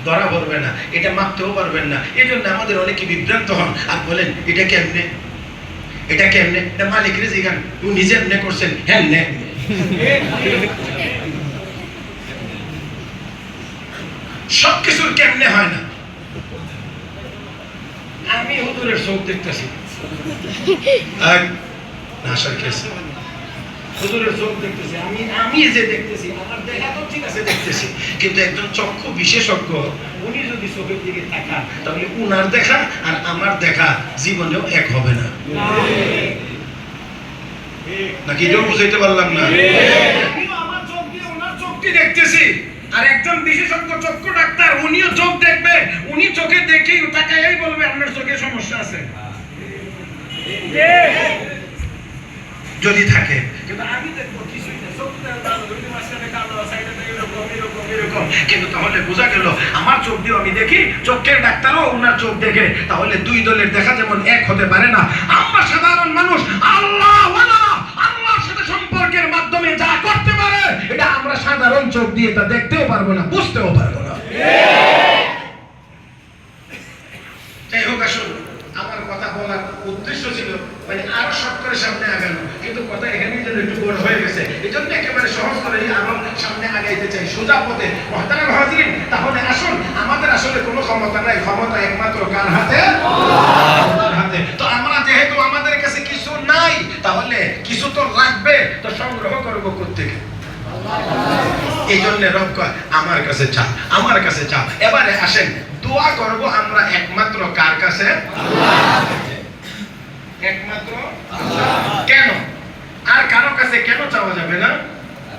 ধরা পড়বে না, এটা মাপতেও পারবেন না। এই জন্য আমাদের অনেকে বিভ্রান্ত হন আর বলেন এটা কেমনে, এটা কেমনে, এটা মালিকের জিগান, তুই নিজে এমনি করছেন, হ্যাঁ নে। সবকিছুর কেমনে হয় না। আমি হুজুরের চোখ দেখতেছি, আসার কেসে হুজুরের চোখ দেখতেছি, আমি যে দেখতেছি, আমার দেখা তো ঠিক আছে দেখতেছি, কিন্তু একজন চক্ষু বিশেষজ্ঞ উনি যদি চোখের দিকে তাকান তাহলে উনার দেখা আর আমার দেখা জীবনেও এক হবে না। নাকি এটাও বুঝাইতে পারলাম না? আমিও আমার চোখ দিয়ে ওনার চোখটি দেখতেছি, আর একজন বিশেষজ্ঞ চক্ষু ডাক্তার উনিও চোখ দেখবে, উনি চোখে দেখেই তাকাই বলবে আপনার চোখে সমস্যা আছে যদি থাকে। কিন্তু আমি দেখবো কিছুই না, কিন্তু তাহলে বোঝা গেল আমার চোখ দিয়ে আমি দেখি, চোখের ডাক্তারও ওনার চোখ দেখে, তাহলে দুই দলের দেখা যেমন এক হতে পারে না। আমরা সাধারণ মানুষ আল্লাহর সাথে সম্পর্কের মাধ্যমে যা করতে পারে এটা আমরা সাধারণ চোখ দিয়ে তা দেখতেও পারবো না, বুঝতেও পারবো না। যাই হোক, আসুন, আমার কথা বলার উদ্দেশ্য ছিল মানে আরো শর্ট করে সামনে আগানো, কিন্তু কথা এখানেই যেন একটু বড় হয়ে গেছে, এই জন্য একেবারে সহজ করে আরো সামনে আগাইতে চাই সোজা পথে। মুহতারাম হাজিরিন, তাহলে আসুন, আমাদের আসলে কোনো ক্ষমতা নাই, ক্ষমতা একমাত্র কার হাতে? আল্লাহর হাতে। তো আমরা যেহেতু আমাদের কাছে কিছু নাই, তাহলে কিছু তো লাগবে, তো সংগ্রহ করবো কোত্থেকে? এই জন্য রব কয় আমার কাছে চাও, আমার কাছে চাও। এবারে আসেন, দোয়া করব আমরা একমাত্র কার কাছে? একমাত্র আল্লাহ। কেন? আর কারো কাছে কেন চাওয়া যাবে না?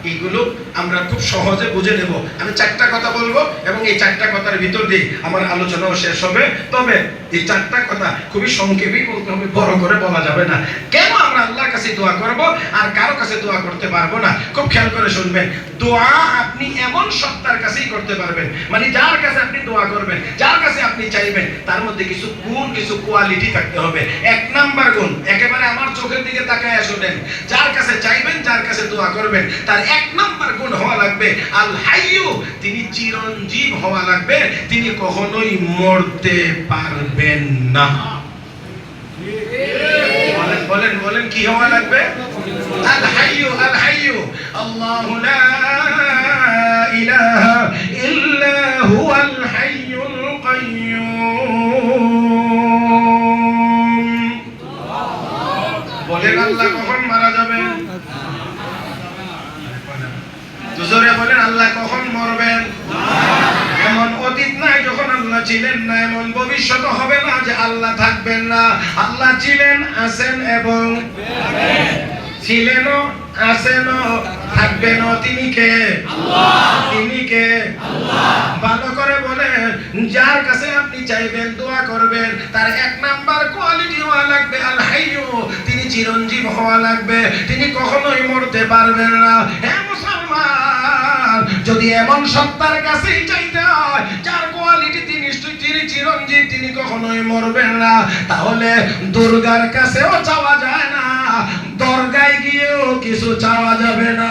এইগুলো আমরা খুব সহজে বুঝে নেব। আমি 4টা কথা বলবো এবং এই 4টা কথার ভিতর দিয়ে আমার আলোচনাও শেষ হবে। তবে এই 4টা কথা খুবই সংক্ষেপেই বলতে হবে, বড় করে বলা যাবে না। কেন আমরা আল্লাহর কাছে দোয়া করব আর কারো কাছে দোয়া করতে পারবো না? খুব খেয়াল করে শুনবেন। দোয়া আপনি এমন সত্তার কাছেই করতে পারবেন, মানে যার কাছে আপনি দোয়া করবেন, যার কাছে আপনি চাইবেন, তার মধ্যে কিছু গুণ, কিছু কোয়ালিটি থাকতে হবে। 1 নাম্বার গুণ, একেবারে আমার চোখের দিকে তাকায় শুনেন, যার কাছে চাইবেন, যার কাছে দোয়া করবেন, তার 1 নাম্বার গুণ হওয়া লাগবে আল হাইয়ু, তিনি চিরঞ্জীব হওয়া লাগবে, তিনি কখনোই মরতে পারবেন না। বলেন বলেন কি হওয়া লাগবে? আল হাইয়ু আল্লাহু লা ইলাহা ইল্লা হুয়াল হাইয়ুল কাইয়্যুম। বলেন আল্লাহ কখন মারা যাবে? জোরে বলেন আল্লাহ কখন মরবেন? এমন অতীত নাই যখন আল্লাহ ছিলেন না, এমন ভবিষ্যৎ হবে না যে আল্লাহ থাকবেন না। আল্লাহ ছিলেন, আছেন এবং ছিলেনও, আছেনও, থাকবেনও। তিনি কে? আল্লাহ। তিনি কে? আল্লাহ। ভালো করে বলেন, যার কাছে আপনি চাইবেন, দোয়া করবেন, তার এক নাম্বার কোয়ালিটি হওয়া লাগবে আল হাইয়ু। তিনি চিরঞ্জীব হওয়া লাগবে, তিনি কখনোই মরতে পারবেন না। হ্যাঁ মুসলমান, যদি এমন সত্তার কাছেই চাইতে হয় যার কোয়ালিটি তিনি চিরঞ্জীব, তিনি কখনোই মরবেন না, তাহলে দুর্গার কাছেও চাওয়া যায় না, দরগায় গিয়েও কিছু চাওয়া যাবে না।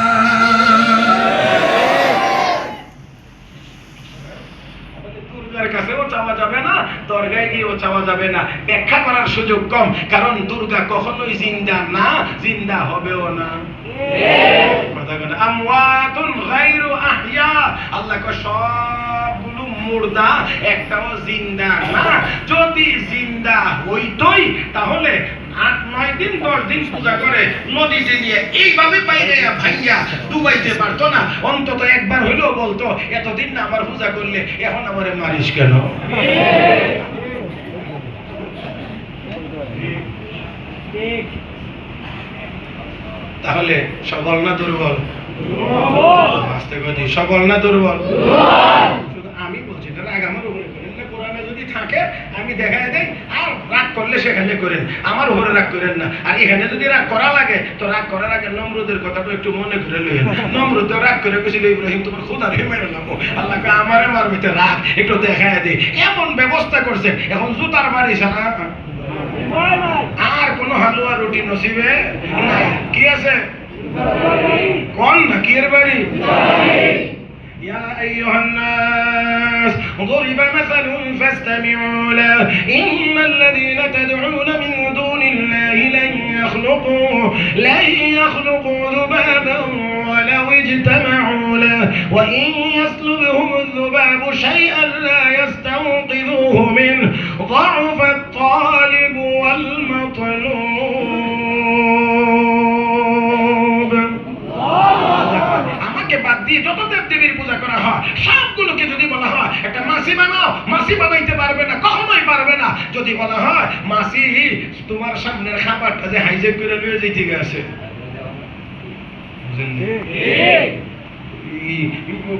দুর্গার কাছেও চাওয়া যাবে না, দরগায় গিয়েও চাওয়া যাবে না। ব্যাখ্যা করার সুযোগ কম, কারণ দুর্গা কখনোই জিন্দা না, জিন্দা হবেও না। আমওয়াতুন গায়রু আহইয়া, আল্লাহ কয় সবগুলো মুর্দা, একটাও জিন্দা না। যদি জিন্দা হইতই তাহলে ৮-৯ দিন ১০ দিন পূজা করে নদীতে নিয়ে এইভাবে বাইরে ভাইয়া ডুবাইতে পারতো না। অন্তত একবার হইলেও বলতো, এতদিন না আমার পূজা করলে এখন আমারে মারিস কেন? তাহলে সবল না দুর্বল? আস্তে গতি, সবল না দুর্বল? শুধু আমি বলছি না, রাগ আমার উপরে করেন না। কোরআনে যদি থাকে আমি দেখাই দেই, আর রাগ করলে সেখানে করেন, আমার উপরে রাগ করেন না। আর এখানে যদি রাগ করা লাগে তো রাগ করার আগে নমরুদের কথাটা একটু মনে করে লইেন। নমরুদ রাগ করে গেছিল, ইব্রাহিম তোমার খোদা রে মেরে নামো, আল্লাহকে আমারে মারবে, রাগ একটু দেখাই দেই। এমন ব্যবস্থা করছে, এখন জুতার বাড়ি ছাড়া আর কোন হালুয়া রুটি নসিবে নাই। কি আছে? কোন না কি এর বাড়ি? يا أيها الناس ضرب مثل فاستمعوا له إن الذين تدعون من دون الله لن يخلقوا ذبابا ولو اجتمعوا له وإن يسلبهم الذباب شيئا لا يستنقذوه منه ضعف الطالب والمطلوب। আমাকে বাদ দিয়ে যত দেবদেবীর পূজা করা হয় সবগুলোকে যদি বলা হয় একটা মাসি বানাও, মাসি বানাইতে পারবে না, কখনোই পারবে না। যদি বলা হয় মাসি তোমার সামনের খাবারটা যে হাইজেক করে নিয়ে যেতে গেছে,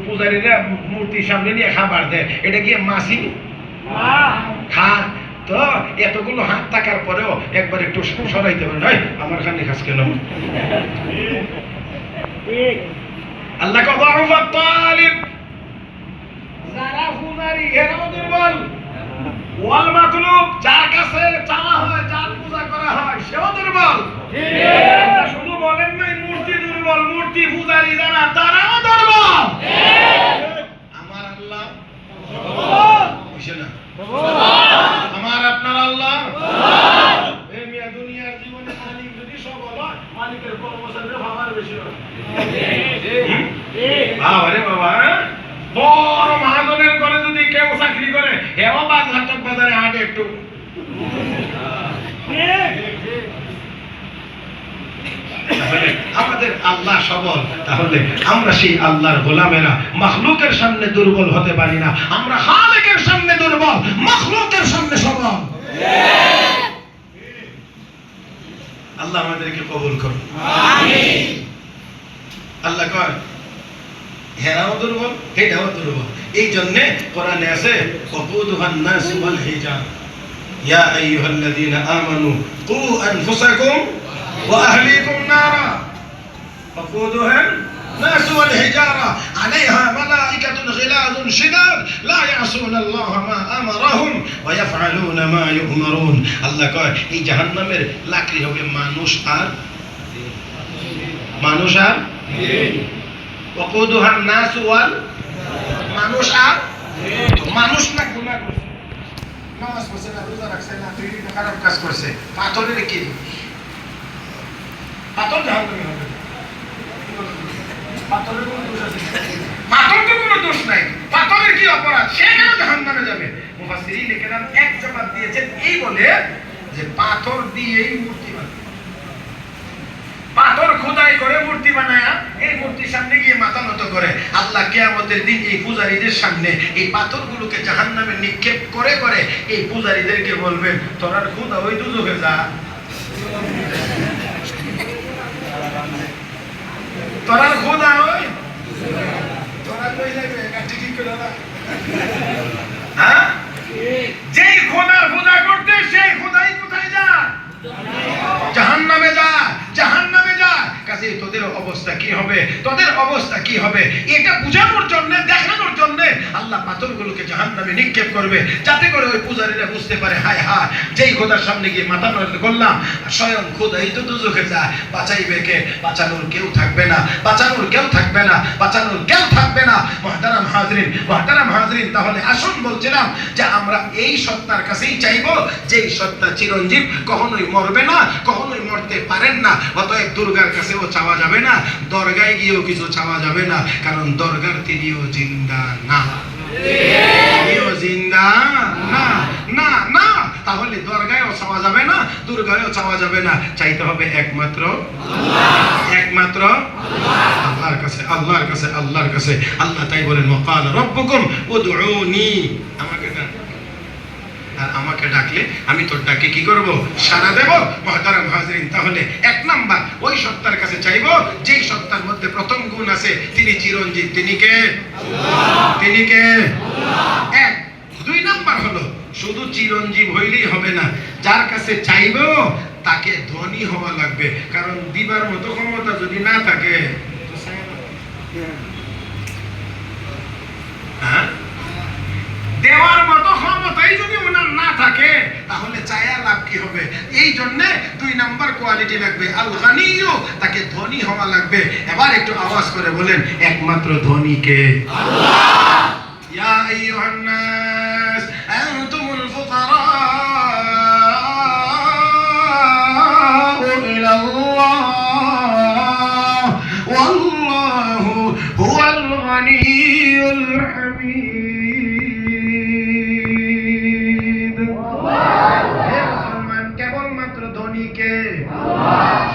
পূজারীরা মূর্তির সামনে নিয়ে খাবার দেয়, এটা কি মাসি খা? তো এতগুলো হাত থাকার পরেও একবার একটু সরাইতে পারে, আমার খানি খাস কেন? আল্লাহ কা যারফা তালিব, যারা পূজারী এরাও দুর্বল, ওয়াল মাতলুব, যার কাছে চাওয়া হয়, যার পূজা করা হয় সেও দুর্বল। ঠিক, শুধু বলেন নাই মূর্তি দুর্বল, মূর্তি পূজারী যারা তারাও দুর্বল। আমার আল্লাহ বুঝে না, আমার আপনার আল্লাহ। এই মিয়া দুনিয়ার জীবনে মালিক যদি সবল হয়, মালিকের কর্মচারীরা ভাবার বেশি হয়। আরে বাবা, বড় মহাজনের ঘরে যদি কেউ চাকরি করে, এও বাজারে হাঁটে একটু। আমাদের আল্লাহ সবল, তাহলে আমরা সেই আল্লাহর গোলামেরা মাখলুকের সামনে দুর্বল হতে পারি না। আমরা খালেকের সামনে দুর্বল, মাখলুকের সামনে সবল। আল্লাহ আমাদেরকে কবুল করুন, আমিন। আল্লাহ কয় হেরাও দুর্বল, এটাও দুর্বল। এই জন্য কোরআনে আছে ওয়াকুদুহান নাস ওয়াল হিজার, ইয়া আইয়ুহাল্লাযীনা আমানু কু আনফুসাকুম ওয়া আহলিকুম নারা ওয়াকুদুহান নাস ওয়াল হিজারা আলাইহা মালাইকাতুন গিলাযুন শিদাদ লা ইয়াসুনাল্লাহা মা আমারাহুম ওয়া ইয়াফআলুনা মা ইউমারুন। আল্লাহ কয় এই জাহান্নামের লাকড়ি হবে মানুষ আর ওয়াকুদুহান নাস ওয়াল, মানুষ আর মানুষ না গুনাহ করছে, নামাজ পড়ছে না, রোজা রাখছে না, খারাপ কাজ করছে, পাথরের কি পাথর জাহান্নামে হবে। পাথরের কোনো দোষ আছে? পাথর তো কোনো দোষ নাই, পাথরের কি অপরাধ, সে কেন জাহান্নামে যাবে? মুফাসসিরিন কেরাম এক জবাব দিয়েছেন এই বলে যে পাথর দিয়েই মূর্তি বানায়, পাথর খোদাই করে মূর্তি বানায়, এই মূর্তির সামনে গিয়ে মাথা নত করে। আল্লাহ কিয়ামতের দিন এই পূজারীদের সামনে এই পাথরগুলোকে জাহান্নামে নিক্ষেপ করে করে এই পূজারীদেরকে বলবেন, তোরা খোদা ওই দুজকে যা, তোরা খোদা ওই, তোরা কই যাবে কাটি ঠিক করে দাও। হ্যাঁ, যেই খোদার পূজা করতে সেই খোদাই কোথায় যায়? জাহান্নামে যায়, জাহান্নামে যায়। কাজে তোদের অবস্থা কি হবে, তোদের অবস্থা কি হবে, এটা বোঝানোর জন্য, দেখানোর জন্য আল্লাহ পাথরগুলোকে জাহান্নামে নিক্ষেপ করবে, যাতে করে ওই পূজারীরা বুঝতে পারে হায় হায়, যেই খোদার সামনে গিয়ে মাথা নত করলাম স্বয়ং খোদাই তো দুজখে যায়, বাঁচাইবে কে? বাঁচানোর কেউ থাকবে না, বাঁচানোর কেউ থাকবে না, বাঁচানোর কেউ থাকবে না। মুহতারাম হাজরিন, মুহতারাম হাজরিন, তাহলে আসুন বলছিলাম যে আমরা এই সত্তার কাছেই চাইবো, যেই সত্তা চিরঞ্জীব, কখনোই মরবে না, কখনোই মরতে পারেন না। অতএব দুর্গার কাছেও চাওয়া যাবে না, দরগায় গিয়েও কিছু চাওয়া যাবে না, কারণ দরগার তিনিও জিন্দা না, তিনিও জিন্দা না, না না। তাহলে দরগায়ও চাওয়া যাবে না, দুর্গায়ও চাওয়া যাবে না, চাইতে হবে একমাত্র একমাত্র আল্লাহর কাছে, আল্লাহর কাছে, আল্লাহর কাছে। আল্লাহ তাই বলেন ওয়াকালা রাব্বুকুম উদউনি, আমাকে ডাক, আর আমাকে ডাকলে আমি তোর ডাকে কি করব? সাড়া দেব। মুহতারাম হাজরিন, তাহলে এক নাম্বার ওই সত্তার কাছে চাইবো যেই সত্তার মধ্যে প্রথম গুণ আছে, তিনি চিরঞ্জীব। তিনি কে? আল্লাহ। তিনি কে? আল্লাহ। এক। দুই নাম্বার হলো শুধু চিরঞ্জীব হইলেই হবে না, যার কাছে চাইবো তাকে ধনী হওয়া লাগবে, কারণ দিবার মতো ক্ষমতা যদি না থাকে, হ্যাঁ, দেওয়ার মতো ক্ষমতাই যদি ওনার না থাকে, তাহলে চায়া লাভ কি হবে? এই জন্য দুই নাম্বার কোয়ালিটি লাগবে, আল গানিয়্যু, তাকে ধনী হওয়া লাগবে। এবার একটু আওয়াজ করে বলেন, একমাত্র ধনী কে? আল্লাহ। ইয়া আইয়ুহান নাস আনতুমুল ফুকারাউ ইলাল্লাহ ওয়াল্লাহু হুয়াল গানিয়্যুল হামিদ। কেবলমাত্র ধনীকে,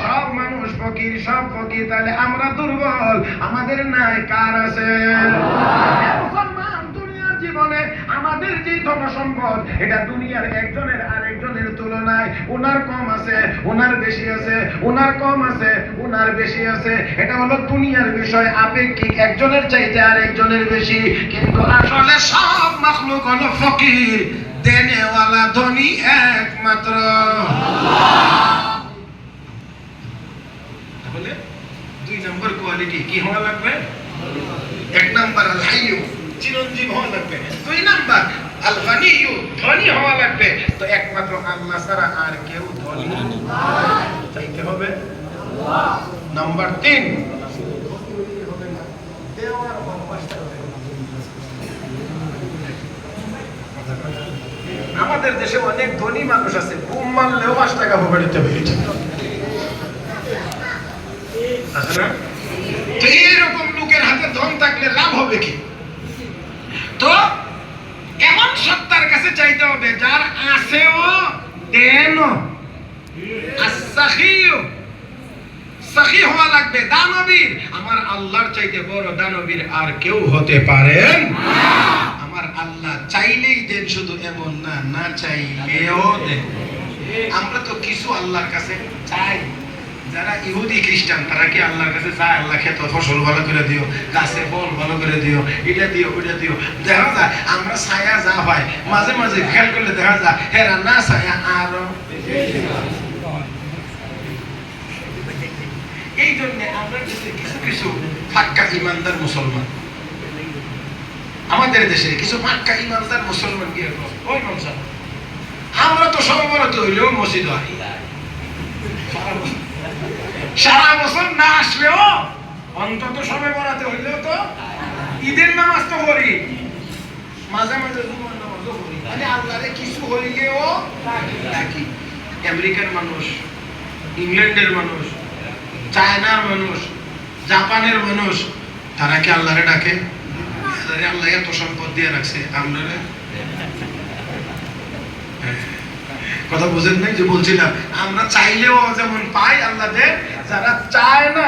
সব মানুষ ফকির, সব ফকির, তাহলে আমরা দুর্বল, আমাদের নাই, কার আছে? মুসলমান দুনিয়ার জীবনে আমাদের যে ধন সম্পদ, এটা দুনিয়ার একজনের আরেকজনের তুলনায় ওনার কম আছে, ওনার বেশি আছে, ওনার কম আছে, ওনার বেশি আছে। এটা হলো দুনিয়ার বিষয়, আপেক্ষিক, একজনের চাইতে আরেকজনের বেশি। কিন্তু আসলে সব মাখলুক হলো ফকির, দেনেওয়ালা ধনী একমাত্র আল্লাহ। তাহলে দুই নম্বর কোয়ালিটি কি হওয়া লাগবে? এক নম্বর আল হাইয়্যু, চিরঞ্জীব হওয়া লাগবে। দুই নম্বর আল গানিয়্যু, ধনী হওয়া লাগবে। তো একমাত্র আল্লাহ ছাড়া আর কেউ ধনী চাইতে হবে আল্লাহ। নাম্বার 3, দেওয়ার অভ্যাসটা হবে। আমাদের দেশে অনেক ধনী মানুষ আছে, ঘুম মারলেও 5 টাকা ভোগাড়িতে বেরিয়েছে, আছে না? তো এইরকম লোকের হাতে ধন থাকলে লাভ হবে কি? তো এমন সত্তার কাছে চাইতে হবে যার আছেও দেনও, as-সাখিয়্যু, সাখী হওয়া লাগবে, দানবীর। আমার আল্লাহর চাইতে বড় দানবীর আর কেউ হতে পারেন না। আমার আল্লাহ চাইলেই দেন, শুধু এমন না, না চাইলেও দেন। আমরা তো কিছু আল্লাহর কাছে চাই, যারা ইহুদি খ্রিস্টান তারা কি আল্লাহর কাছে চায় আল্লাহ খেত ফসল ভালো করে দিও, গাছে ফল ভালো করে দিও, এটা দিও ওইটা দিও। দেখা যায় আমরা ছায়া যা হয়, মাঝে মাঝে খেয়াল করলে দেখা যায় হেরা না ছায়া আরো। এই জন্য আমরা কিছু কিছু পাক্কা ইমানদার মুসলমান, আমাদের দেশে কিছু পাক্কা ইমানদার মুসলমান কি ওই মানুষ, আমরা তো সর্বরত হইলেও মসজিদ হয়, সারা বছর না আসলেও অন্তত সবে বরাতে হইলেও তো ঈদের নামাজ তো করি, মাঝে মাঝে জুমার নামাজও করি, মানে আল্লাহরে কিছু হইলেও ডাকি। আমেরিকার মানুষ, ইংল্যান্ডের মানুষ, চায়নার মানুষ, জাপানের মানুষ, তারা কি আল্লাহরে ডাকে? আল্লাহ এত সম্পদ দিয়ে রাখছে, আপনারা কথা বুঝেন নাই? যে বলছিলাম আমরা চাইলেও যেমন পাই আল্লাহ দেন, যারা চায় না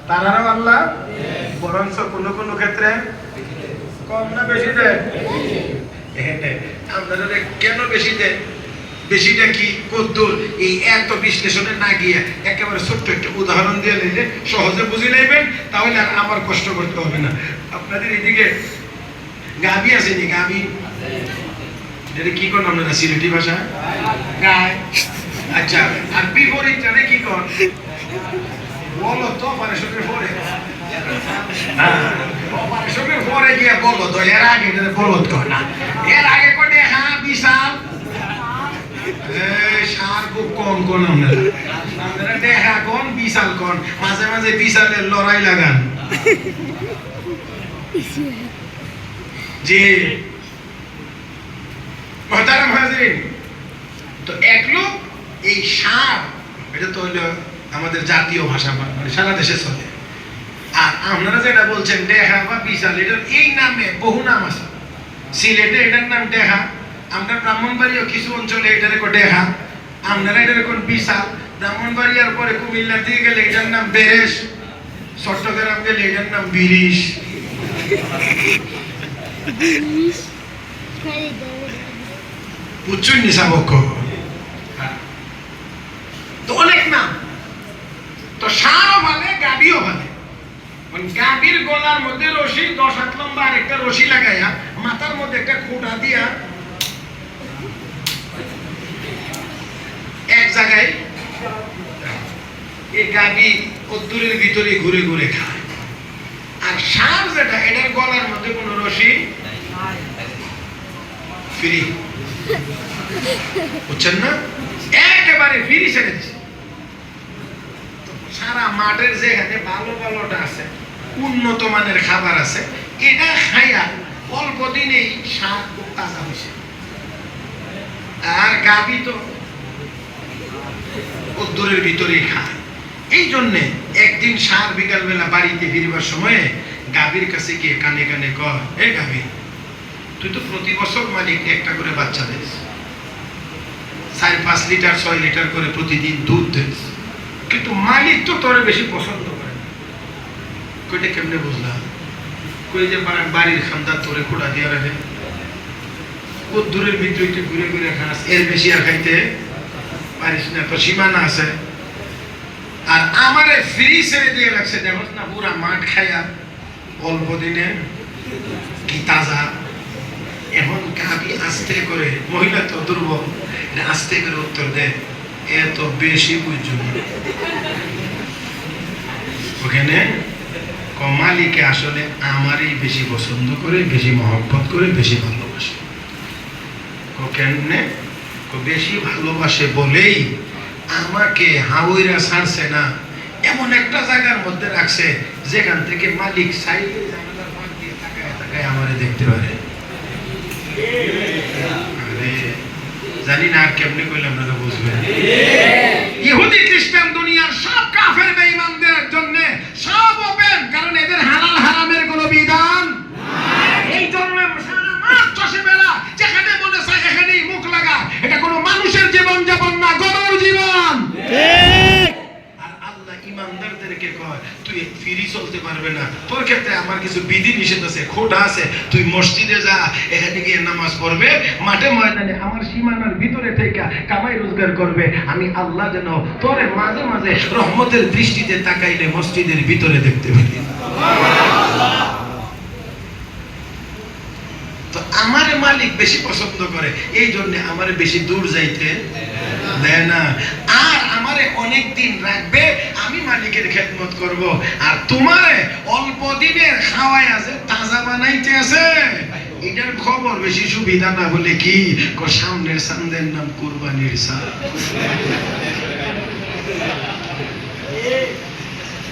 তারাও আল্লাহ বরঞ্চ কোনো কোনো ক্ষেত্রে কম না বেশি দেয়। আপনারা কেন বেশি দেয়? বেশিটা কি কদ্দুর, এই এত বিশ্লেষণে না গিয়ে একেবারে ছোট্ট একটা উদাহরণ দিয়ে নিলে সহজে বুঝে নেবেন, তাহলে আর আমার কষ্ট করতে হবে না। আপনাদের এদিকে গাবি আসেনি? গাবি এটা কি করেন আপনারা সিলেটি ভাষা? গায়। আচ্ছা, আর বিপরীত জানে কি কর? বলো তো অপারেশনের পরে, অপারেশনের পরে গিয়ে বলো তো, এর আগে বলত কর না, এর আগে করে হ্যাঁ বিশাল সার খুব কম কোন আপনারা দেখা কোন বিশাল কোন, মাঝে মাঝে বিশালের লড়াই লাগান। যে মহতারাম হাজিরিন, তো এক লোক এই সাপ, এটা তো হইল আমাদের জাতীয় ভাষা, মানে সারা দেশে চলে। আর আপনারা যেটা বলছেন দেখা বা বিশাল, এটার এই নামে বহু নাম আছে। সিলেটে এটার নাম দেখা, আমরা ব্রাহ্মণবাড়িয়া কিছু অঞ্চলে এটার দেখা, আপনারা এটার কোন বিশাল। ব্রাহ্মণবাড়িয়ার পরে কুমিল্লার দিকে গেলে এটার নাম বেরেশ, চট্টগ্রাম গেলে এটার নাম বিরিশ। বুঝছুন নিশাবক্ষ? তো অনেক নাম। তো ষাঁড়ও ভালে, গাবিও ভালে। গাবির গলার মধ্যে রশি 10 হাত লম্বা আর একটা রশি লাগাইয়া মাথার মধ্যে একটা খোঁটা দিয়া এক জায়গায় এই গাবি কদ্দুরের ভিতরে ঘুরে ঘুরে খায়। আর ষাঁড় যেটা, এটার গলার মধ্যে কোনো রশি ফ্রি, বুঝছেন না? একেবারে ফ্রি ছেড়ে দিচ্ছে। সারা মাঠের যেখানে ভালো ভালোটা আছে, উন্নত মানের খাবার আছে, এটা খাইয়া অল্প দিনেই ষাঁড় খুব তাজা হয়েছে। আর গাবি তো কদ্দুরের ভিতরেই খায়। এই জন্যে একদিন ষাঁড় বিকালবেলা বাড়িতে ফিরবার সময়ে গাবির কাছে গিয়ে কানে কানে কয়, এ গাবি, তুই তো প্রতি বছর মালিক একটা করে বাচ্চা দিস, 4-5 লিটার 6 লিটার করে প্রতিদিন দুধ দিস, কিন্তু মালিক তো তোরে বেশি পছন্দ করে না। কইটা কেমনে বুঝলাম? কই যে বাড়ির খান্দার তোরে খোঁড়া দিয়া রাখে, কদ্দুরের ভিতরে একটু ঘুরে ঘুরে খাস, এর বেশি আর খাইতে পারিস না, তো সীমানা আছে। আর আমারে ফ্রি ছেড়ে দিয়ে রাখছে, দেখো না পুরা মাঠ খাইয়া অল্প দিনে কি তাজা। এখন গাবি আস্তে করে, মহিলা তো দুর্বল, আস্তে করে উত্তর দেয়, এত বেশি বুঝছো ওখানে মালিকে আসলে আমারই বেশি পছন্দ করে, বেশি মহব্বত করে, বেশি ভালোবাসে। কেমনে? বেশি ভালোবাসে বলেই আমাকে হাওয়াইরা ছাড়ছে না, এমন একটা জায়গার মধ্যে রাখছে যেখান থেকে মালিক চাইলে জানালার ফাঁক দিয়ে তাকায় তাকায় আমারে দেখতে পারে। জানি না আর কেমনে কইলে আপনারা বুঝবেন। ইহুদি খ্রিস্টান দুনিয়ার সব কাফের বেঈমানদের জন্য সব ওপেন, কারণ এদের হালাল হারামের কোনো বিধান নাই। এই জন্য সারা মাস চষে বেড়া, যেখানে মনে চায় এখানেই মুখ লাগা। এটা কোনো মানুষের জীবন যাপন না, গরুর জীবন। ঠিক। আর আল্লাহ ইমানদারদেরকে কয়, তুই ফ্রি চলতে পারবে না, তোর ক্ষেত্রে আমার কিছু বিধি নিষেধ আছে, খোঁটা আছে। তুই মসজিদে যা, এখানে গিয়ে নামাজ পড়বে, মাঠে ময়দানে আমার সীমানার ভিতরে থেকে কামাই রোজগার করবে। আমি আল্লাহ যেন তোরে মাঝে মাঝে রহমতের দৃষ্টিতে তাকাইলে মসজিদের ভিতরে দেখতে পারি। তো আমারে মালিক বেশি পছন্দ করে, এই জন্য আমারে বেশি দূর যাইতে দেয় না। আর আমারে অনেক দিন রাখবে, আমি মালিকের খেদমত করব। আর তোমারে অল্প দিনের খাওয়াই আছে, তাজা বানাইতে আছে, এটার খবর বেশি সুবিধা না বলে কি সামনের চাঁদের নাম কুরবানির চাঁদ।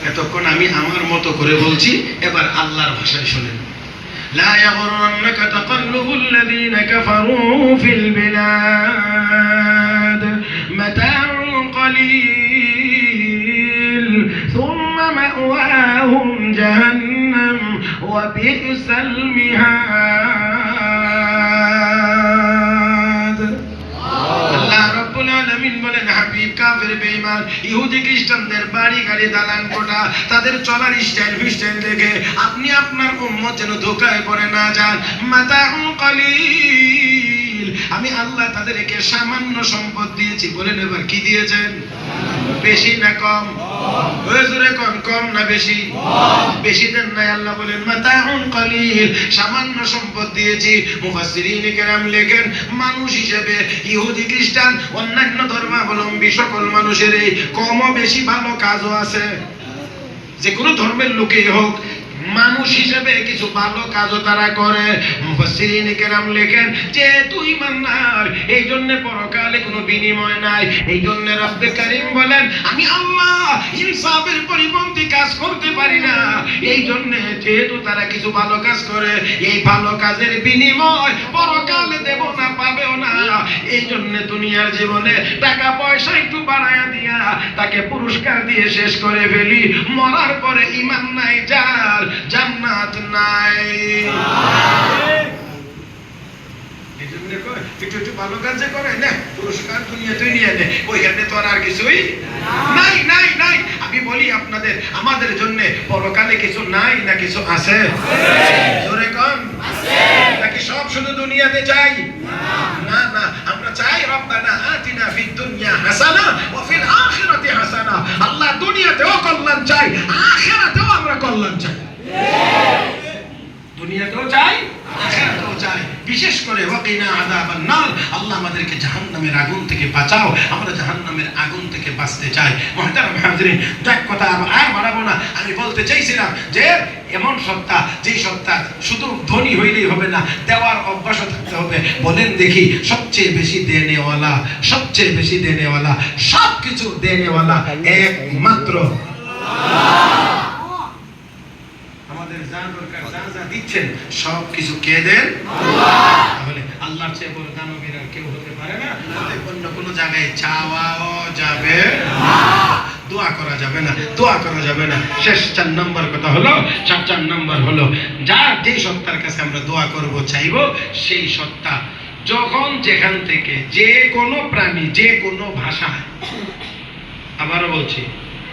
এতক্ষণ আমি আমার মতো করে বলছি, এবার আল্লাহর ভাষায় শোনেন। لا يغرنك تقلب الذين كفروا في البلاد متاع قليل বিসাল মিহাদ। আল্লাহ রাব্বুল আলামিন বলেন, হাবিব কাফের বেঈমান ইহুদি খ্রিস্টানদের বাড়ি গাড়ি দালান কোঠা তাদের চলার স্টাইল ফিস্টাইল দেখে আপনি আপনার উম্মত যেন ধোঁকায় পড়ে না যান। মাতাউন কালিল, আমি আল্লাহ তাদেরকে সামান্য সম্পদ দিয়েছি। বলেন এবার কি দিয়েছেন? বেশি না কম? জোরে কোন, কম না বেশি? বেশি দেন নাই। আল্লাহ বলেন মাতাউন কালিল, সামান্য সম্পদ দিয়েছি। মুফাসসিরিন কেরাম লেখেন, মানুষ হিসেবে ইহুদি খ্রিস্টান অন্যান্য ধর্মাবলম্বী সকল মানুষের এই কম বেশি ভালো কাজও আছে। যে কোনো ধর্মের লোকেই হোক, মানুষ হিসেবে কিছু ভালো কাজও তারা করে। মুফাসসিরিন কেরাম লেখেন, যেহেতু ঈমানদার এই জন্য পরকালে কোনো বিনিময় নাই। এই জন্য রব্বে কারীম বলেন, আমি আল্লাহ ইনসাফের পরিপন্থী কাজ করতে পারি না। এই জন্য যেহেতু তারা কিছু ভালো কাজ করে, এই ভালো কাজের বিনিময় পরকালে দেব না, পাবেও না। এই জন্য দুনিয়ার জীবনে টাকা পয়সা একটু বাড়ায়া দিয়া তাকে পুরস্কার দিয়ে শেষ করে ফেলি। মরার পরে ঈমান নাই যার, জান্নাত নাই। এজন্য কয় একটু ভালো কাজ যে করে না, পুরস্কার দুনিয়াতেই নিয়ে নেয়, ওইখানে তো আর কিছুই নাই নাই নাই। আমি বলি আপনাদের, আমাদের জন্য পরকালে কিছু নাই না কিছু আছে? জোরে কোন, নাকি সব শুধু দুনিয়াতে চাই? না না, আমরা চাই রব্বানা আতিনা ফিদ দুনিয়া হাসানা ওয়া ফিল আখিরাতি হাসানা। আল্লাহ দুনিয়াতেও কল্যাণ চাই, আখিরাতেও আমরা কল্যাণ চাই। দুনিয়াতেও চাই, আখিরাতেও চাই। বিশেষ করে ওয়াকিনা আযাবান নার, আল্লাহ আমাদেরকে জাহান্নামের আগুন থেকে বাঁচাও। আমরা জাহান্নামের আগুন থেকে বাঁচতে চাই। মুহতারাম হাজিরিন, যাক কথা আর বাড়াবো না। আমি বলতে চাইছিলাম যে এমন সত্তা, যেই সত্তা শুধু ধনী হইলেই হবে না, দেওয়ার অভ্যাসও থাকতে হবে। বলেন দেখি, সবচেয়ে বেশি দেনেওয়ালা, সবচেয়ে বেশি দেনেওয়ালা, সবকিছু দেনেওয়ালা একমাত্র আমাদের যা দরকার, যা যা দিচ্ছেন সব কিছু কে দেন? তাহলে আল্লাহর চেয়ে বড় দানবীর আর কেউ হতে পারে না। অন্য কোনো জায়গায় চাওয়াও যাবে না, দোয়া করা যাবে না, দোয়া করা যাবে না। শেষ 4 নম্বর কথা হলো, 4 নম্বর হলো, যার যেই সত্তার কাছে আমরা দোয়া করব, চাইব, সেই সত্তা যখন যেখান থেকে যে কোনো প্রাণী, যে কোনো ভাষায়, আবারও বলছি,